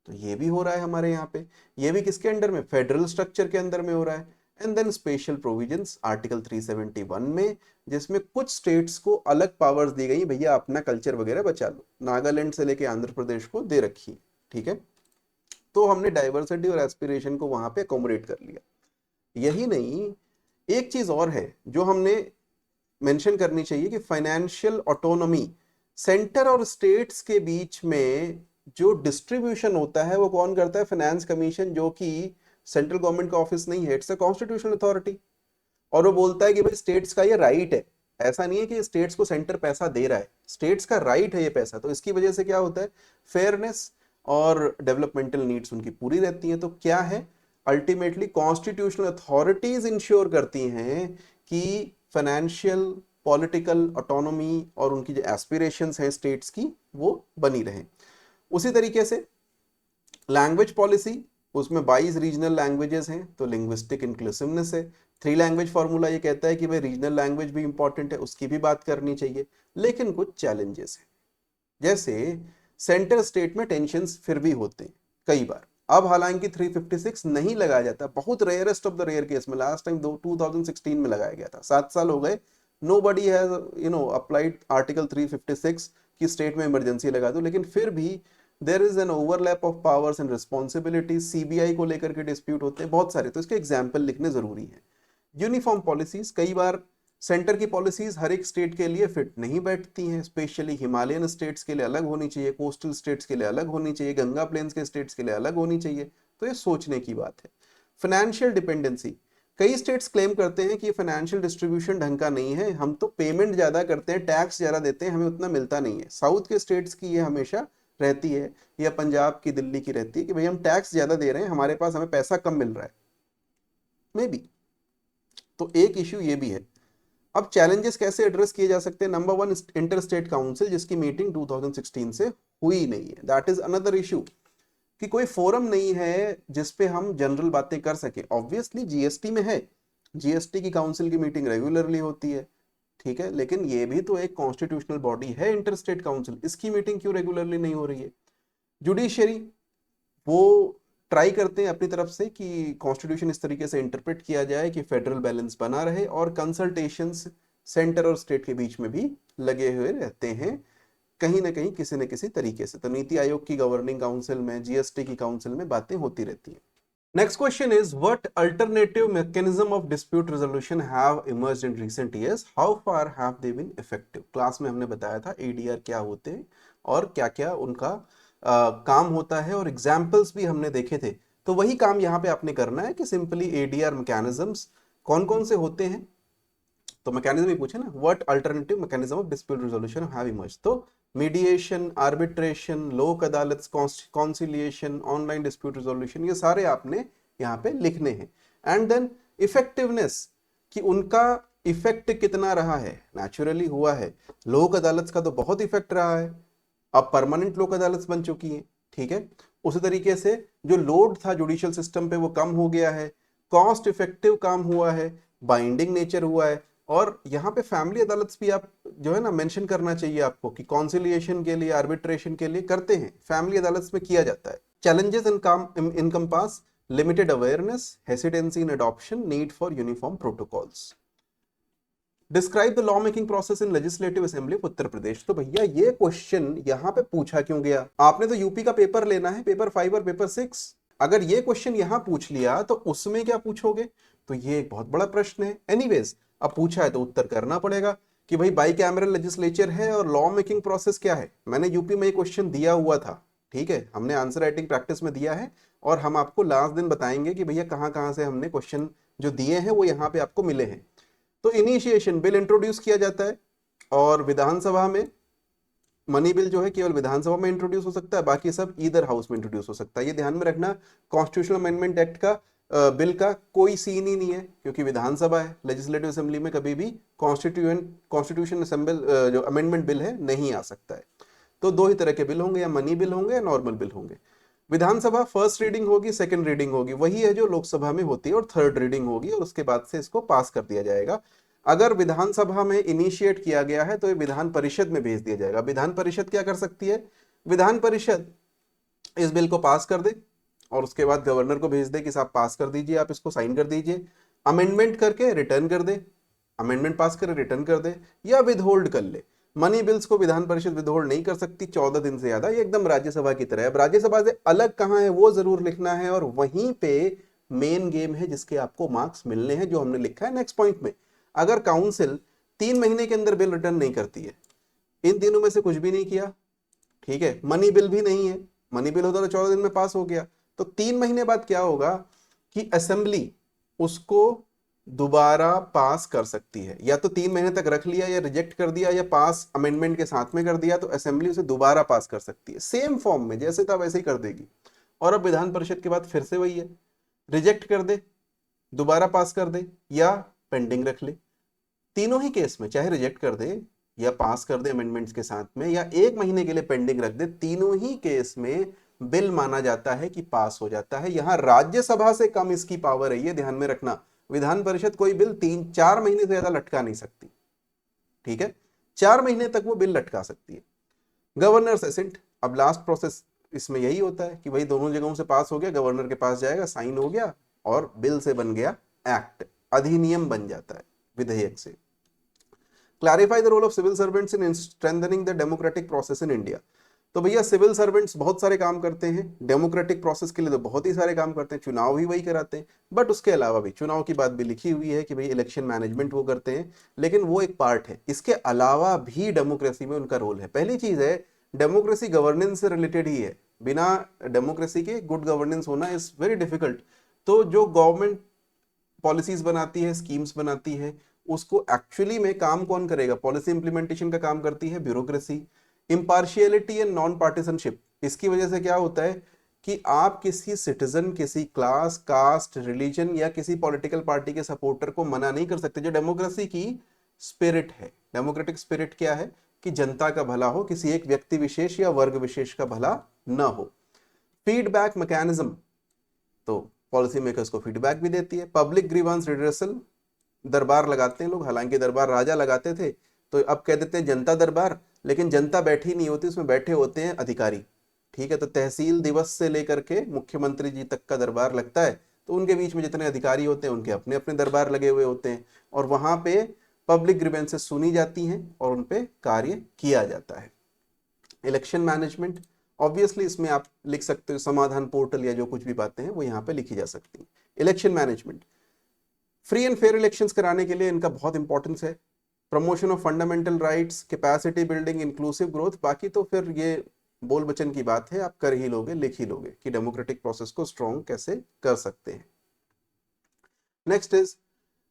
तो ये भी हो रहा है हमारे यहाँ पे, ये भी किसके अंडर में, फेडरल स्ट्रक्चर के अंदर में हो रहा है। And then special provisions article 371 में, जिसमें कुछ स्टेट्स को अलग पावर्स दी गई, भैया अपना कल्चर वगैरह बचा लो, नागालैंड से लेके आंध्र प्रदेश को दे रखी है, ठीक है। तो हमने डाइवर्सिटी और एस्पिरेशन को वहां पे अकोमोडेट कर लिया। यही नहीं, एक चीज और है जो हमने मेंशन करनी चाहिए कि फाइनेंशियल ऑटोनॉमी, सेंटर और स्टेट्स के बीच में जो डिस्ट्रीब्यूशन होता है वो कौन करता है, फाइनेंस कमीशन, जो कि सेंट्रल गवर्नमेंट का ऑफिस नहीं है, इट्स अ कॉन्स्टिट्यूशनल अथॉरिटी। और वो बोलता है कि भाई स्टेट्स का ये राइट है, ऐसा नहीं है कि स्टेट्स को सेंटर पैसा दे रहा है, स्टेट्स का राइट है ये पैसा। तो इसकी वजह से क्या होता है, फेयरनेस और डेवलपमेंटल नीड्स उनकी पूरी रहती हैं। तो क्या है, अल्टीमेटली कॉन्स्टिट्यूशनल अथॉरिटीज इंश्योर करती हैं कि फाइनेंशियल, पॉलिटिकल ऑटोनॉमी और उनकी जो एस्पिरेशंस हैं स्टेट्स की, वो बनी रहें। उसी तरीके से लैंग्वेज पॉलिसी, उसमें 22 रीजनल लैंग्वेजेस हैं, तो लिंग्विस्टिक इंक्लूसिवनेस है। 3 लैंग्वेज फॉर्मूला ये कहता है कि भाई रीजनल लैंग्वेज भी इंपॉर्टेंट है, उसकी भी बात करनी चाहिए। लेकिन कुछ चैलेंजेस हैं, जैसे सेंटर स्टेट में टेंशंस फिर भी होते हैं कई बार। अब हालांकि 356 नहीं लगाया जाता, बहुत rarest of the rare case में, लास्ट टाइम 2016 में लगाया गया था, 7 साल हो गए, नोबडी हैज अप्लाइड आर्टिकल 356 की स्टेट में इमरजेंसी लगा दो। लेकिन फिर भी there is an overlap of powers and responsibilities, CBI को लेकर के डिस्प्यूट होते हैं बहुत सारे, तो इसके एग्जाम्पल लिखने जरूरी है। यूनिफॉर्म पॉलिसीज, कई बार सेंटर की पॉलिसीज हर एक स्टेट के लिए फिट नहीं बैठती हैं, स्पेशली हिमालयन स्टेट्स के लिए अलग होनी चाहिए, कोस्टल स्टेट्स के लिए अलग होनी चाहिए, गंगा प्लेन्स के स्टेट्स के लिए अलग होनी चाहिए। तो ये सोचने की बात है। फाइनेंशियल डिपेंडेंसी, कई स्टेट्स क्लेम करते हैं कि फाइनेंशियल डिस्ट्रीब्यूशन ढंग का नहीं है, हम तो पेमेंट ज्यादा करते हैं, टैक्स ज्यादा देते हैं, हमें उतना मिलता नहीं है। साउथ के स्टेट्स की ये हमेशा रहती है, या पंजाब की, दिल्ली की रहती है कि भाई हम टैक्स ज्यादा दे रहे हैं, हमारे पास हमें पैसा कम मिल रहा है, मे बी। तो एक इश्यू ये भी है। अब चैलेंजेस कैसे एड्रेस किए जा सकते हैं, नंबर 1 इंटर स्टेट काउंसिल, जिसकी मीटिंग 2016 से हुई नहीं है, दैट इज अनदर इशू, कि कोई फोरम नहीं है जिसपे हम जनरल बातें कर सके। ऑब्वियसली जीएसटी में है, जीएसटी की काउंसिल की मीटिंग रेगुलरली होती है, ठीक है, लेकिन ये भी तो एक कॉन्स्टिट्यूशनल बॉडी है इंटर स्टेट काउंसिल, इसकी मीटिंग क्यों रेगुलरली नहीं हो रही है। जुडिशियरी, वो ट्राई करते हैं अपनी तरफ से कि कॉन्स्टिट्यूशन इस तरीके से इंटरप्रेट किया जाए कि फेडरल बैलेंस बना रहे, और कंसल्टेशंस सेंटर और स्टेट के बीच में भी लगे हुए रहते हैं कहीं ना कहीं, किसी न किसी तरीके से। तो नीति आयोग की गवर्निंग काउंसिल में, जीएसटी की काउंसिल में बातें होती रहती हैं। Next question is, what alternative mechanism of dispute resolution have emerged in recent years, how far have they been effective. Class में हमने बताया था एडीआर क्या होते हैं और क्या क्या उनका काम होता है, और एग्जाम्पल्स भी हमने देखे थे। तो वही काम यहाँ पे आपने करना है कि सिंपली एडीआर मैकेनिज्म्स कौन कौन से होते हैं। तो मैकेनिज्म ही पूछे ना, what alternative mechanism of dispute resolution have emerged, तो मीडिएशन, आर्बिट्रेशन, लोक अदालत, कॉन्सिलिएशन, ऑनलाइन डिस्प्यूट रेजोल्यूशन, ये सारे आपने यहाँ पे लिखने हैं। एंड देन इफेक्टिवनेस, कि उनका इफेक्ट कितना रहा है, नेचुरली हुआ है, लोक अदालत का तो बहुत इफेक्ट रहा है, अब परमानेंट लोक अदालत बन चुकी है, ठीक है। उसी तरीके से जो लोड था जुडिशियल सिस्टम पे वो कम हो गया है, कॉस्ट इफेक्टिव काम हुआ है, बाइंडिंग नेचर हुआ है। और यहाँ पे फैमिली अदालत भी आप जो है ना मेंशन करना चाहिए आपको, कि कॉन्सिलिएशन के लिए, आर्बिट्रेशन के लिए करते हैं, फैमिली अदालत में किया जाता है। Challenges encompass limited awareness, hesitancy in adoption, need for uniform protocols. Describe the law making process in legislative assembly of Uttar Pradesh. तो भैया ये क्वेश्चन यहाँ पे पूछा क्यों गया, आपने तो यूपी का पेपर लेना है, पेपर 5 और पेपर 6, अगर ये क्वेश्चन यहाँ पूछ लिया तो उसमें क्या पूछोगे, तो ये एक बहुत बड़ा प्रश्न है। एनीवेज, अब पूछा है तो उत्तर करना पड़ेगा कि भाई बाई कैमरल लेजिस्लेचर है और लॉ मेकिंग प्रोसेस क्या है। मैंने यूपी में ये क्वेश्चन दिया हुआ था, ठीक है, हमने आंसर राइटिंग प्रैक्टिस में दिया है, और हम आपको लास्ट दिन बताएंगे कि भैया कहाँ कहाँ से हमने क्वेश्चन जो दिए हैं वो यहाँ पे आपको मिले हैं। तो इनिशिएशन बिल इंट्रोड्यूस किया जाता है, और विधानसभा में मनी बिल जो है केवल विधानसभा में इंट्रोड्यूस हो सकता है, बाकी सब ईदर हाउस में इंट्रोड्यूस हो सकता है। ये ध्यान में रखना, कॉन्स्टिट्यूशनल अमेंडमेंट एक्ट का बिल का कोई सीन ही नहीं है, क्योंकि विधानसभा है, लेजिस्लेटिव असेंबली में कभी भी कॉन्स्टिट्यूशन असेंबल जो अमेंडमेंट बिल है नहीं आ सकता है। तो दो ही तरह के बिल होंगे, या मनी बिल होंगे या नॉर्मल बिल होंगे। विधानसभा फर्स्ट रीडिंग होगी, सेकंड रीडिंग होगी, वही है जो लोकसभा में होती है, और थर्ड रीडिंग होगी, और उसके बाद से इसको पास कर दिया जाएगा। अगर विधानसभा में इनिशिएट किया गया है तो ये विधान परिषद में भेज दिया जाएगा। विधान परिषद क्या कर सकती है? विधान परिषद इस बिल को पास कर दे और उसके बाद गवर्नर को भेज दे कि साहब पास कर दीजिए, आप इसको साइन कर दीजिए, अमेंडमेंट करके रिटर्न कर दे, अमेंडमेंट पास करे रिटर्न कर दे, या विदहोल्ड कर ले। मनी बिल्स को विधान परिषद विदहोल्ड नहीं कर सकती 14 दिन से ज्यादा, ये एकदम राज्यसभा की तरह है। अब राज्यसभा से अलग कहां है वो जरूर लिखना है, और वहीं पे मेन गेम है जिसके आपको मार्क्स मिलने हैं, जो हमने लिखा है नेक्स्ट पॉइंट में। अगर काउंसिल 3 महीने के अंदर बिल रिटर्न नहीं करती है, इन तीनों में से कुछ भी नहीं किया, ठीक है, मनी बिल भी नहीं है, मनी बिल होता तो 14 दिन में पास हो गया, तो 3 महीने बाद क्या होगा कि असेंबली उसको दोबारा पास कर सकती है। या तो 3 महीने तक रख लिया, या रिजेक्ट कर दिया, या पास अमेंडमेंट के साथ में कर दिया, तो असेंबली उसे दोबारा पास कर सकती है, सेम फॉर्म में जैसे था वैसे ही कर देगी। और अब विधान परिषद के बाद फिर से वही है, रिजेक्ट कर दे, दोबारा पास कर दे, या पेंडिंग रख ले। तीनों ही केस में चाहे रिजेक्ट कर दे या पास कर दे अमेंडमेंट्स के साथ में, या 1 महीने के लिए पेंडिंग रख दे, तीनों ही केस में बिल माना जाता है कि पास हो जाता है। यहां राज्यसभा से कम इसकी पावर है, ये ध्यान में रखना। विधान परिषद कोई बिल 3-4 महीने से ज्यादा लटका नहीं सकती, ठीक है, 4 महीने तक वो बिल लटका सकती है। गवर्नर्स एसेंट, अब लास्ट प्रोसेस इसमें यही होता है कि भाई दोनों जगहों से पास हो गया, गवर्नर के पास जाएगा, साइन हो गया, और बिल से बन गया एक्ट, अधिनियम बन जाता है विधेयक से। Clarify the role of civil servants in strengthening the democratic process in India. तो भैया सिविल सर्वेंट्स बहुत सारे काम करते हैं डेमोक्रेटिक प्रोसेस के लिए, तो बहुत ही सारे काम करते हैं, चुनाव भी वही कराते हैं, बट उसके अलावा भी चुनाव की बात भी लिखी हुई है कि भाई इलेक्शन मैनेजमेंट वो करते हैं, लेकिन वो एक पार्ट है, इसके अलावा भी डेमोक्रेसी में उनका रोल है। पहली चीज है, डेमोक्रेसी गवर्नेंस से रिलेटेड ही है, बिना डेमोक्रेसी के गुड गवर्नेंस होना इज वेरी डिफिकल्ट। तो जो गवर्नमेंट पॉलिसीज बनाती है, स्कीम्स बनाती है, उसको एक्चुअली में काम कौन करेगा? पॉलिसी इंप्लीमेंटेशन का काम करती है bureaucracy. Impartiality and non partisanship, इसकी वजह से क्या होता है कि आप किसी सिटीजन, किसी क्लास, कास्ट, रिलीजन या किसी पॉलिटिकल पार्टी के सपोर्टर को मना नहीं कर सकते, जो डेमोक्रेसी की स्पिरिट है। डेमोक्रेटिक स्पिरिट क्या है कि जनता का भला हो, किसी एक व्यक्ति विशेष या वर्ग विशेष का भला न हो। फीडबैक मैकेनिज्म, तो पॉलिसी मेकर्स को फीडबैक भी देती है। पब्लिक ग्रीवांस रिड्रेसल, दरबार लगाते हैं लोग, हालांकि दरबार राजा लगाते थे, तो अब कह देते हैं जनता दरबार, लेकिन जनता बैठी नहीं होती, उसमें बैठे होते हैं अधिकारी, ठीक है। तो तहसील दिवस से लेकर के मुख्यमंत्री जी तक का दरबार लगता है, तो उनके बीच में जितने अधिकारी होते हैं उनके अपने अपने दरबार लगे हुए होते हैं, और वहां पे पब्लिक ग्रीवेंसेस सुनी जाती हैं और उन पे कार्य किया जाता है। इलेक्शन मैनेजमेंट, ऑब्वियसली इसमें आप लिख सकते हो समाधान पोर्टल, या जो कुछ भी बातें हैं वो यहाँ पे लिखी जा सकती हैं। Election management, free and fair elections कराने के लिए इनका बहुत इंपॉर्टेंस है। Promotion of fundamental rights, capacity building, inclusive growth, बाकी तो फिर ये बोल बचन की बात है, आप कर ही लोगे, लिख ही लोगे कि डेमोक्रेटिक प्रोसेस को स्ट्रॉन्ग कैसे कर सकते हैं। Next is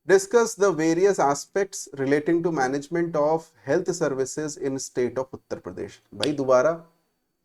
discuss the various aspects relating to management of health services in state of Uttar Pradesh. भाई दोबारा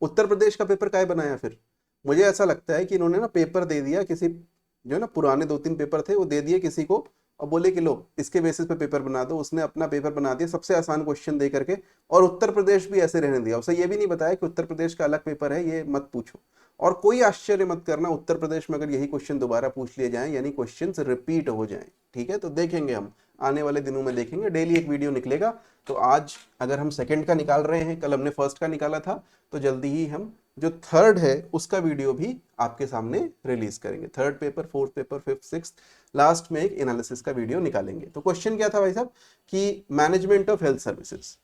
उत्तर प्रदेश का पेपर काय बनाया फिर? मुझे ऐसा लगता है कि इन्होंने ना पेपर दे दिया किसी, जो ना पुराने 2-3 पेपर थे वो दे दिए किसी को, और बोले कि लो इसके बेसिस पे पेपर बना दो। उसने अपना पेपर बना दिया सबसे आसान क्वेश्चन दे करके, और उत्तर प्रदेश भी ऐसे रहने दिया। उसे ये भी नहीं बताया कि उत्तर प्रदेश का अलग पेपर है, ये मत पूछो। और कोई आश्चर्य मत करना उत्तर प्रदेश में अगर यही क्वेश्चन दोबारा पूछ लिए जाएं, यानी क्वेश्चंस रिपीट हो जाएं, ठीक है। तो देखेंगे हम आने वाले दिनों में, देखेंगे, डेली एक वीडियो निकलेगा। तो आज अगर हम सेकंड का निकाल रहे हैं, कल हमने फर्स्ट का निकाला था, तो जल्दी ही हम जो थर्ड है उसका वीडियो भी आपके सामने रिलीज करेंगे। Third paper, fourth paper, fifth, sixth, last में एक एनालिसिस का वीडियो निकालेंगे। तो क्वेश्चन क्या था भाई साहब कि management of health services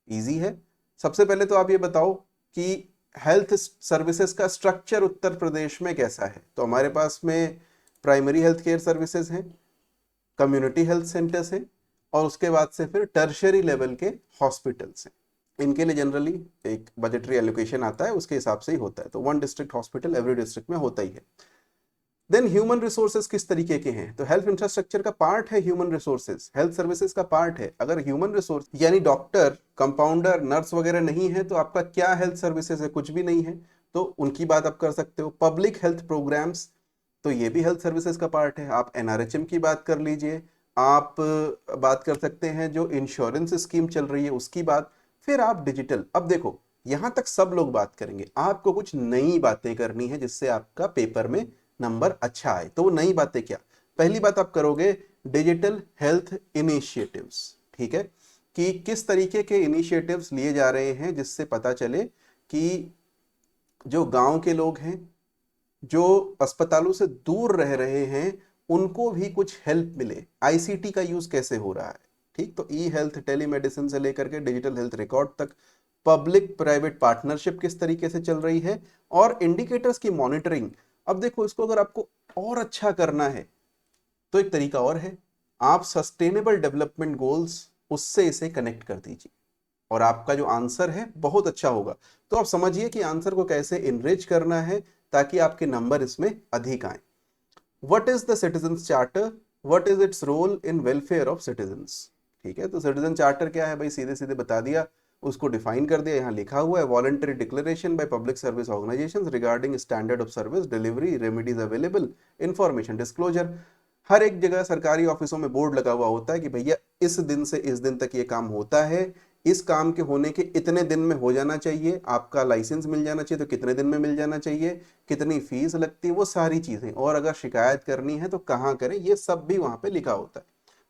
easy है। सबसे पहले तो आप ये बताओ कि हेल्थ सर्विसेज का स्ट्रक्चर उत्तर प्रदेश में कैसा है। तो हमारे पास में प्राइमरी हेल्थ केयर सर्विसेज हैं, कम्युनिटी हेल्थ सेंटर्स हैं, और उसके बाद से फिर टर्शियरी लेवल के हॉस्पिटल्स हैं। इनके लिए जनरली एक बजटरी एलोकेशन आता है, उसके हिसाब से ही होता है। तो 1 डिस्ट्रिक्ट हॉस्पिटल एवरी डिस्ट्रिक्ट में होता ही है। देन ह्यूमन रिसोर्सेज किस तरीके के हैं, तो हेल्थ इंफ्रास्ट्रक्चर का पार्ट है ह्यूमन रिसोर्सेज, हेल्थ सर्विसेज का पार्ट है। अगर ह्यूमन रिसोर्स यानी डॉक्टर, कंपाउंडर, नर्स वगैरह नहीं है तो आपका क्या हेल्थ सर्विसेज है, कुछ भी नहीं है, तो उनकी बात आप कर सकते हो। पब्लिक हेल्थ प्रोग्राम्स, तो ये भी हेल्थ सर्विसेज का पार्ट है। आप एनआरएचएम की बात कर लीजिए, आप बात कर सकते हैं जो इंश्योरेंस स्कीम चल रही है उसकी बात, फिर आप डिजिटल। अब देखो यहां तक सब लोग बात करेंगे, आपको कुछ नई बातें करनी है जिससे आपका पेपर में नंबर अच्छा आए। तो वो नई बातें क्या, पहली बात आप करोगे डिजिटल हेल्थ इनिशिएटिव्स, ठीक है, कि किस तरीके के इनिशिएटिव्स लिए जा रहे हैं जिससे पता चले कि जो गांव के लोग हैं, जो अस्पतालों से दूर रह रहे हैं, उनको भी कुछ हेल्प मिले। आईसीटी का यूज कैसे हो रहा है, ठीक, तो ई हेल्थ, टेलीमेडिसिन से लेकर के डिजिटल हेल्थ रिकॉर्ड तक, पब्लिक प्राइवेट पार्टनरशिप किस तरीके से चल रही है, और इंडिकेटर्स की मॉनिटरिंग। अब देखो इसको अगर आपको और अच्छा करना है तो एक तरीका और है, आप सस्टेनेबल डेवलपमेंट गोल्स उससे इसे कनेक्ट कर दीजिए और आपका जो आंसर है बहुत अच्छा होगा। तो आप समझिए कि आंसर को कैसे इनरिच करना है ताकि आपके नंबर इसमें अधिक आए। What is the citizens charter, what is its role in welfare of citizens, ठीक है, तो सिटीजन चार्टर क्या है भाई, सीधे सीधे बता दिया, उसको डिफाइन कर दिया। यहाँ लिखा हुआ है voluntary declaration by public service organisations regarding standard of service delivery, remedies available, information disclosure. हर एक जगह सरकारी ऑफिसों में बोर्ड लगा हुआ होता है कि भैया इस दिन से इस दिन तक ये काम होता है, इस काम के होने के इतने दिन में हो जाना चाहिए, आपका लाइसेंस मिल जाना चाहिए तो कितने दिन में मिल जाना चाहिए, कितनी फीस लगती है, वो सारी चीजें, और अगर शिकायत करनी है तो कहाँ करें, ये सब भी वहां पे लिखा होता है।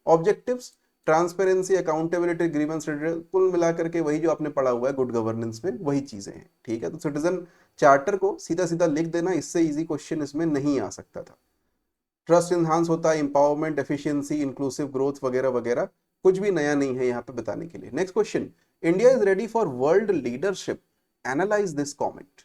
ऑब्जेक्टिव्स, ट्रांसपेरेंसी, अकाउंटेबिलिटी, ग्रीवेंस रिड्यूसल, कुल मिलाकर के वही जो आपने पढ़ा हुआ है गुड गवर्नेंस में, वही चीजें हैं, ठीक है। तो सिटीजन चार्टर को सीधा सीधा लिख देना, इससे इजी क्वेश्चन इसमें नहीं आ सकता था। ट्रस्ट इन्हांस होता है, इंपावरमेंट, एफिशिएंसी, इंक्लूसिव ग्रोथ वगैरह वगैरह, कुछ भी नया नहीं है यहाँ पे बताने के लिए। Next question, India is ready for world leadership, analyse this comment.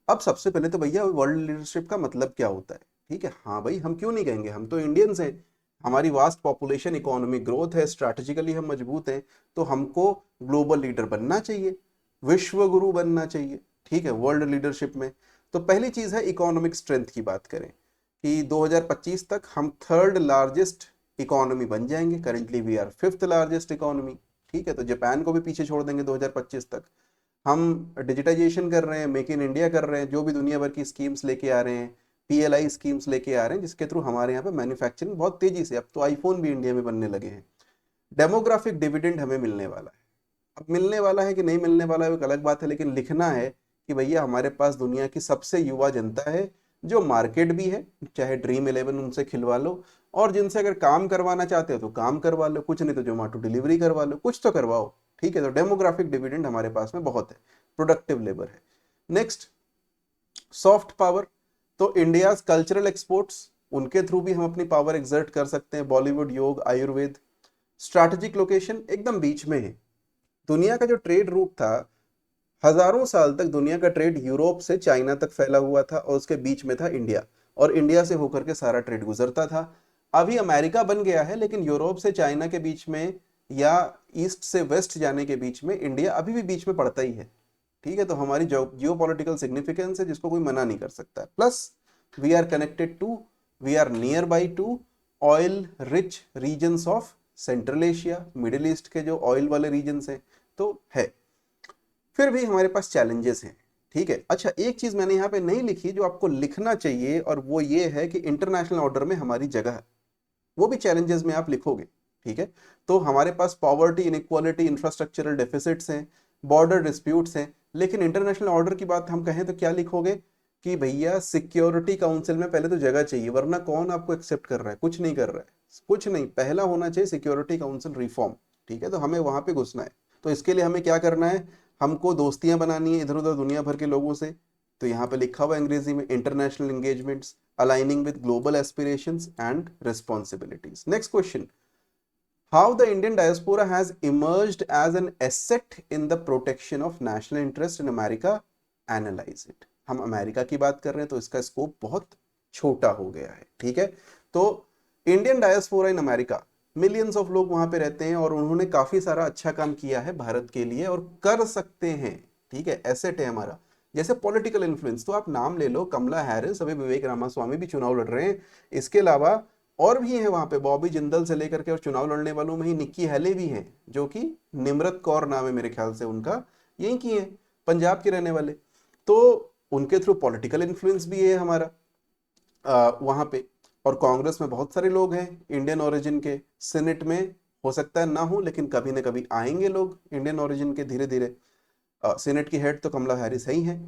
अब सबसे पहले तो भैया वर्ल्ड लीडरशिप का मतलब क्या होता है, ठीक है, हाँ भाई हम क्यों नहीं कहेंगे, हम तो इंडियंस हैं, हमारी वास्ट पॉपुलेशन, इकोनॉमिक ग्रोथ है, स्ट्रैटेजिकली हम मजबूत हैं, तो हमको ग्लोबल लीडर बनना चाहिए, विश्व गुरु बनना चाहिए, ठीक है, वर्ल्ड लीडरशिप में। तो पहली चीज है इकोनॉमिक स्ट्रेंथ की बात करें कि 2025 तक हम थर्ड लार्जेस्ट इकोनॉमी बन जाएंगे, currently we are fifth largest economy, ठीक है, तो जापान को भी पीछे छोड़ देंगे 2025 तक। हम डिजिटाइजेशन कर रहे हैं, मेक इन इंडिया कर रहे हैं, जो भी दुनिया भर की स्कीम्स लेके आ रहे हैं, पीएलआई स्कीम्स लेके आ रहे हैं जिसके थ्रू हमारे यहाँ पे मैन्युफैक्चरिंग बहुत तेजी से, अब तो आईफोन भी इंडिया में बनने लगे हैं। डेमोग्राफिक डिविडेंड हमें मिलने वाला है, अब मिलने वाला है कि नहीं मिलने वाला है वो एक अलग बात है, लेकिन लिखना है कि भैया हमारे पास दुनिया की सबसे युवा जनता है, जो मार्केट भी है, चाहे ड्रीम 11 उनसे खिलवा लो, और जिनसे अगर काम करवाना चाहते हो तो काम करवा लो, कुछ नहीं तो जोमेटो डिलीवरी करवा लो, कुछ तो करवाओ, ठीक है। तो डेमोग्राफिक डिविडेंड हमारे पास में बहुत है, प्रोडक्टिव लेबर है। नेक्स्ट, सॉफ्ट पावर, तो इंडिया कल्चरल एक्सपोर्ट्स, उनके थ्रू भी हम अपनी पावर एक्सर्ट कर सकते हैं, बॉलीवुड, योग, आयुर्वेद। स्ट्रैटेजिक लोकेशन एकदम बीच में है, दुनिया का जो ट्रेड रूट था, हजारों साल तक दुनिया का ट्रेड यूरोप से चाइना तक फैला हुआ था और उसके बीच में था इंडिया, और इंडिया से होकर के सारा ट्रेड गुजरता था। अभी अमेरिका बन गया है, लेकिन यूरोप से चाइना के बीच में या ईस्ट से वेस्ट जाने के बीच में इंडिया अभी भी बीच में पड़ता ही है, ठीक है। तो हमारी जियो पॉलिटिकल सिग्निफिकेंस है जिसको कोई मना नहीं कर सकता है। Plus we are connected to, we are nearby to oil rich regions of Central Asia, Middle East के जो ऑयल वाले रीजन्स हैं, तो है। फिर भी हमारे पास चैलेंजेस हैं, ठीक है। अच्छा, एक चीज मैंने यहाँ पे नहीं लिखी जो आपको लिखना चाहिए, और वो ये है कि इंटरनेशनल ऑर्डर में हमारी जगह है, वो भी चैलेंजेस में आप लिखोगे, ठीक है। तो हमारे पास पॉवर्टी, इनइक्वालिटी, इंफ्रास्ट्रक्चरल डेफिसिट्स हैं, बॉर्डर डिस्प्यूट्स हैं, लेकिन इंटरनेशनल ऑर्डर की बात हम कहें तो क्या लिखोगे कि भैया सिक्योरिटी काउंसिल में पहले तो जगह चाहिए, वरना कौन आपको एक्सेप्ट कर रहा है, कुछ नहीं कर रहा है, कुछ नहीं, पहला होना चाहिए सिक्योरिटी काउंसिल रिफॉर्म, ठीक है। तो हमें वहां पे घुसना है, तो इसके लिए हमें क्या करना है, हमको दोस्तियां बनानी है इधर उधर दुनिया भर के लोगों से। तो यहाँ पे लिखा हुआ अंग्रेजी में, international engagements aligning with global aspirations and responsibilities. Next question, how the Indian diaspora has emerged as an asset in the protection of national interest in America, analyze it। हम अमेरिका की बात कर रहे हैं तो इसका स्कोप बहुत छोटा हो गया है, ठीक है। तो Indian diaspora in America, millions of लोग वहां पे रहते हैं और उन्होंने काफी सारा अच्छा काम किया है भारत के लिए और कर सकते हैं, ठीक है, एसेट है हमारा। जैसे पॉलिटिकल इन्फ्लुएंस, तो आप नाम ले लो, कमला हैरिस, अभी विवेक रामास्वामी भी चुनाव लड़ रहे हैं, इसके अलावा और भी हैं वहां पे, बॉबी जिंदल से लेकर के, और चुनाव लड़ने वालों में ही निक्की हैले भी हैं, जो कि निमरत कौर नाम है मेरे ख्याल से उनका, यही की है, पंजाब के रहने वाले। तो उनके थ्रू पॉलिटिकल इन्फ्लुएंस भी है हमारा वहां पे। और कांग्रेस में बहुत सारे लोग हैं इंडियन ओरिजिन के, सेनेट में हो सकता है ना हो, लेकिन कभी ना कभी आएंगे लोग इंडियन ओरिजिन के धीरे धीरे। सेनेट की हेड तो कमला हैरिस ही है।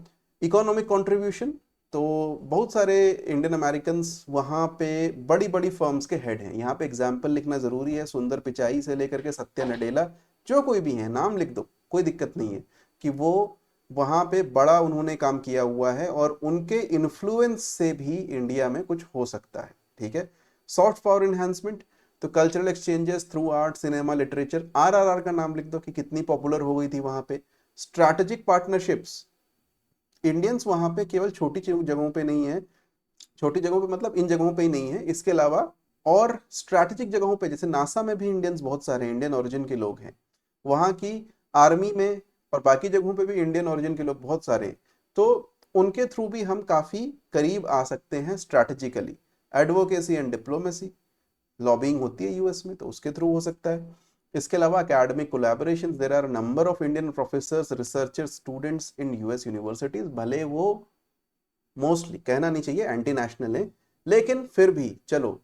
इकोनॉमिक कंट्रीब्यूशन, तो बहुत सारे इंडियन अमेरिकन वहाँ पे बड़ी बड़ी फर्म्स के हेड हैं। यहाँ पे एग्जाम्पल लिखना जरूरी है, सुंदर पिचाई से लेकर के सत्या नडेला, जो कोई भी है नाम लिख दो, कोई दिक्कत नहीं है, कि वो वहाँ पे बड़ा उन्होंने काम किया हुआ है, और उनके इन्फ्लुएंस से भी इंडिया में कुछ हो सकता है। ठीक है। सॉफ्ट पावर इन्हांसमेंट, तो cultural exchanges through art, cinema, literature, RRR का नाम लिख दो कि कितनी पॉपुलर हो गई थी वहां पे। स्ट्रैटेजिक पार्टनरशिप्स, इंडियंस वहां पे केवल छोटी जगहों पे नहीं है, छोटी जगहों पे मतलब इन जगहों पे ही नहीं है, इसके अलावा और स्ट्रैटेजिक जगहों पे, जैसे नासा में भी इंडियंस बहुत सारे इंडियन ओरिजिन के लोग हैं, वहां की आर्मी में और बाकी जगहों पे भी इंडियन ओरिजिन के लोग बहुत सारे हैं। तो उनके थ्रू भी हम काफी करीब आ सकते हैं strategically. Advocacy and diplomacy, lobbying होती है यूएस में, तो उसके थ्रू हो सकता है। इसके अलावा academic collaborations, there are number of Indian professors, researchers, students in US universities, भले वो मोस्टली, कहना नहीं चाहिए एंटी नेशनल है, लेकिन फिर भी चलो,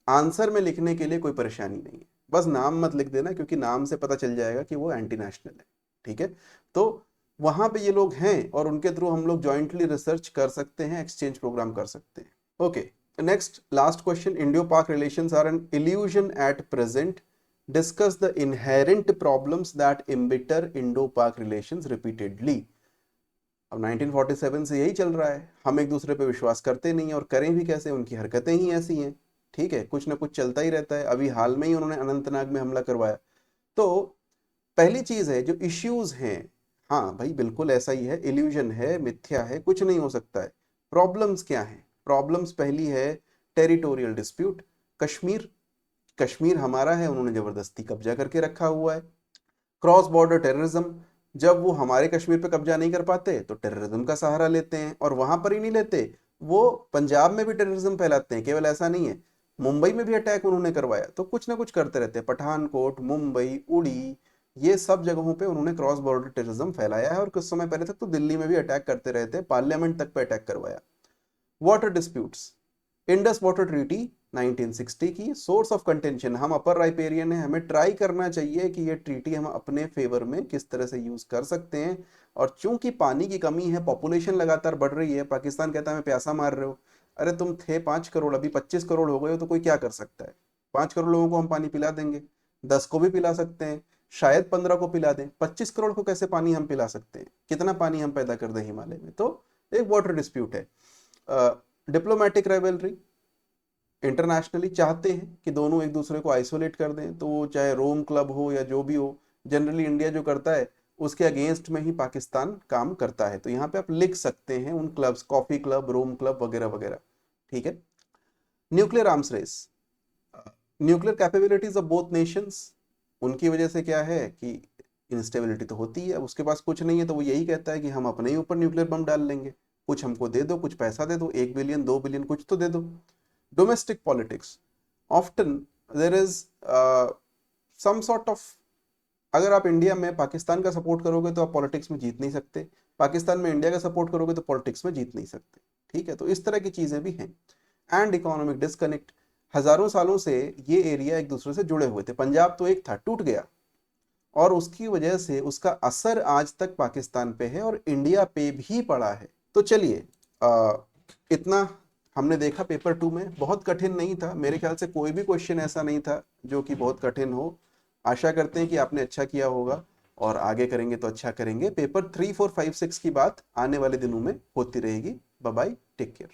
आंसर में लिखने के लिए कोई परेशानी नहीं है, बस नाम मत लिख देना, क्योंकि नाम से पता चल जाएगा कि वो एंटी नेशनल है। ठीक है। तो वहां पे ये लोग हैं, और उनके थ्रू हम लोग जॉइंटली रिसर्च कर सकते हैं, एक्सचेंज प्रोग्राम कर सकते हैं। Okay, next last question, Indo Pak relations are an illusion at present, discuss the inherent problems that embitter Indo Pak relations repeatedly. अब 1947 से यही चल रहा है, हम एक दूसरे पे विश्वास करते नहीं, और करें भी कैसे, उनकी हरकतें ही ऐसी हैं। ठीक है, कुछ ना कुछ चलता ही रहता है। अभी हाल में ही उन्होंने अनंतनाग में हमला करवाया। तो पहली चीज है जो इश्यूज हैं, हाँ भाई बिल्कुल ऐसा ही है, इल्यूजन है, मिथ्या है, कुछ नहीं हो सकता है। प्रॉब्लम्स क्या है? प्रॉब्लम्स पहली है टेरिटोरियल डिस्प्यूट, कश्मीर, कश्मीर हमारा है, उन्होंने जबरदस्ती कब्जा करके रखा हुआ है। क्रॉस बॉर्डर टेररिज्म, जब वो हमारे कश्मीर पे कब्जा नहीं कर पाते तो टेररिज्म का सहारा लेते हैं, और वहां पर ही नहीं लेते, वो पंजाब में भी टेररिज्म फैलाते हैं, केवल ऐसा नहीं है, मुंबई में भी अटैक उन्होंने करवाया। तो कुछ ना कुछ करते रहते हैं, पठानकोट, मुंबई, उड़ी, ये सब जगहों पे उन्होंने क्रॉस बॉर्डर टेररिज्म फैलाया है, और कुछ समय पहले तक तो दिल्ली में भी अटैक करते रहते हैं, पार्लियामेंट तक पे अटैक करवाया। Water disputes, Indus water treaty 1960 की, सोर्स ऑफ कंटेंशन, हम अपर राइपेरियन है, हमें ट्राई करना चाहिए कि ये ट्रीटी हम अपने फेवर में किस तरह से यूज कर सकते हैं। और चूंकि पानी की कमी है, पॉपुलेशन लगातार बढ़ रही है, पाकिस्तान कहता है हमें प्यासा मार रहे हो, अरे तुम थे 5 करोड़, अभी 25 करोड़ हो गए हो, तो कोई क्या कर सकता है? 5 करोड़ लोगों को हम पानी पिला देंगे, 10 को भी पिला सकते हैं, शायद 15 को पिला दें, 25 करोड़ को कैसे पानी हम पिला सकते हैं? कितना पानी हम पैदा कर दें हिमालय में? तो एक वाटर डिस्प्यूट है। डिप्लोमेटिक राइवलरी, इंटरनेशनली चाहते हैं कि दोनों एक दूसरे को आइसोलेट कर दें, तो वो चाहे रोम क्लब हो या जो भी हो, जनरली इंडिया जो करता है उसके अगेंस्ट में ही पाकिस्तान काम करता है। तो यहाँ पे आप लिख सकते हैं उन clubs, coffee club, Rome club वगैरह वगैरह। ठीक है। Nuclear arms race, nuclear capabilities of both nations, उनकी वजह से क्या है कि इंस्टेबिलिटी तो होती है, उसके पास कुछ नहीं है, तो वो यही कहता है कि हम अपने ही ऊपर न्यूक्लियर बम डाल लेंगे, कुछ हमको दे दो, कुछ पैसा दे दो, 1 बिलियन 2 बिलियन कुछ तो दे दो। Domestic politics, often there is some sort of, अगर आप इंडिया में पाकिस्तान का सपोर्ट करोगे तो आप पॉलिटिक्स में जीत नहीं सकते, पाकिस्तान में इंडिया का सपोर्ट करोगे तो पॉलिटिक्स में जीत नहीं सकते। ठीक है, तो इस तरह की चीजें भी हैं। एंड इकोनॉमिक डिस्कनेक्ट, हजारों सालों से ये एरिया एक दूसरे से जुड़े हुए थे, पंजाब तो एक था, टूट गया, और उसकी वजह से उसका असर आज तक पाकिस्तान पे है और इंडिया पे भी पड़ा है। तो चलिए, इतना हमने देखा पेपर 2 में, बहुत कठिन नहीं था मेरे ख्याल से, कोई भी क्वेश्चन ऐसा नहीं था जो कि बहुत कठिन हो। आशा करते हैं कि आपने अच्छा किया होगा, और आगे करेंगे तो अच्छा करेंगे। पेपर 3, 4, 5, 6 की बात आने वाले दिनों में होती रहेगी। Bye bye, take care.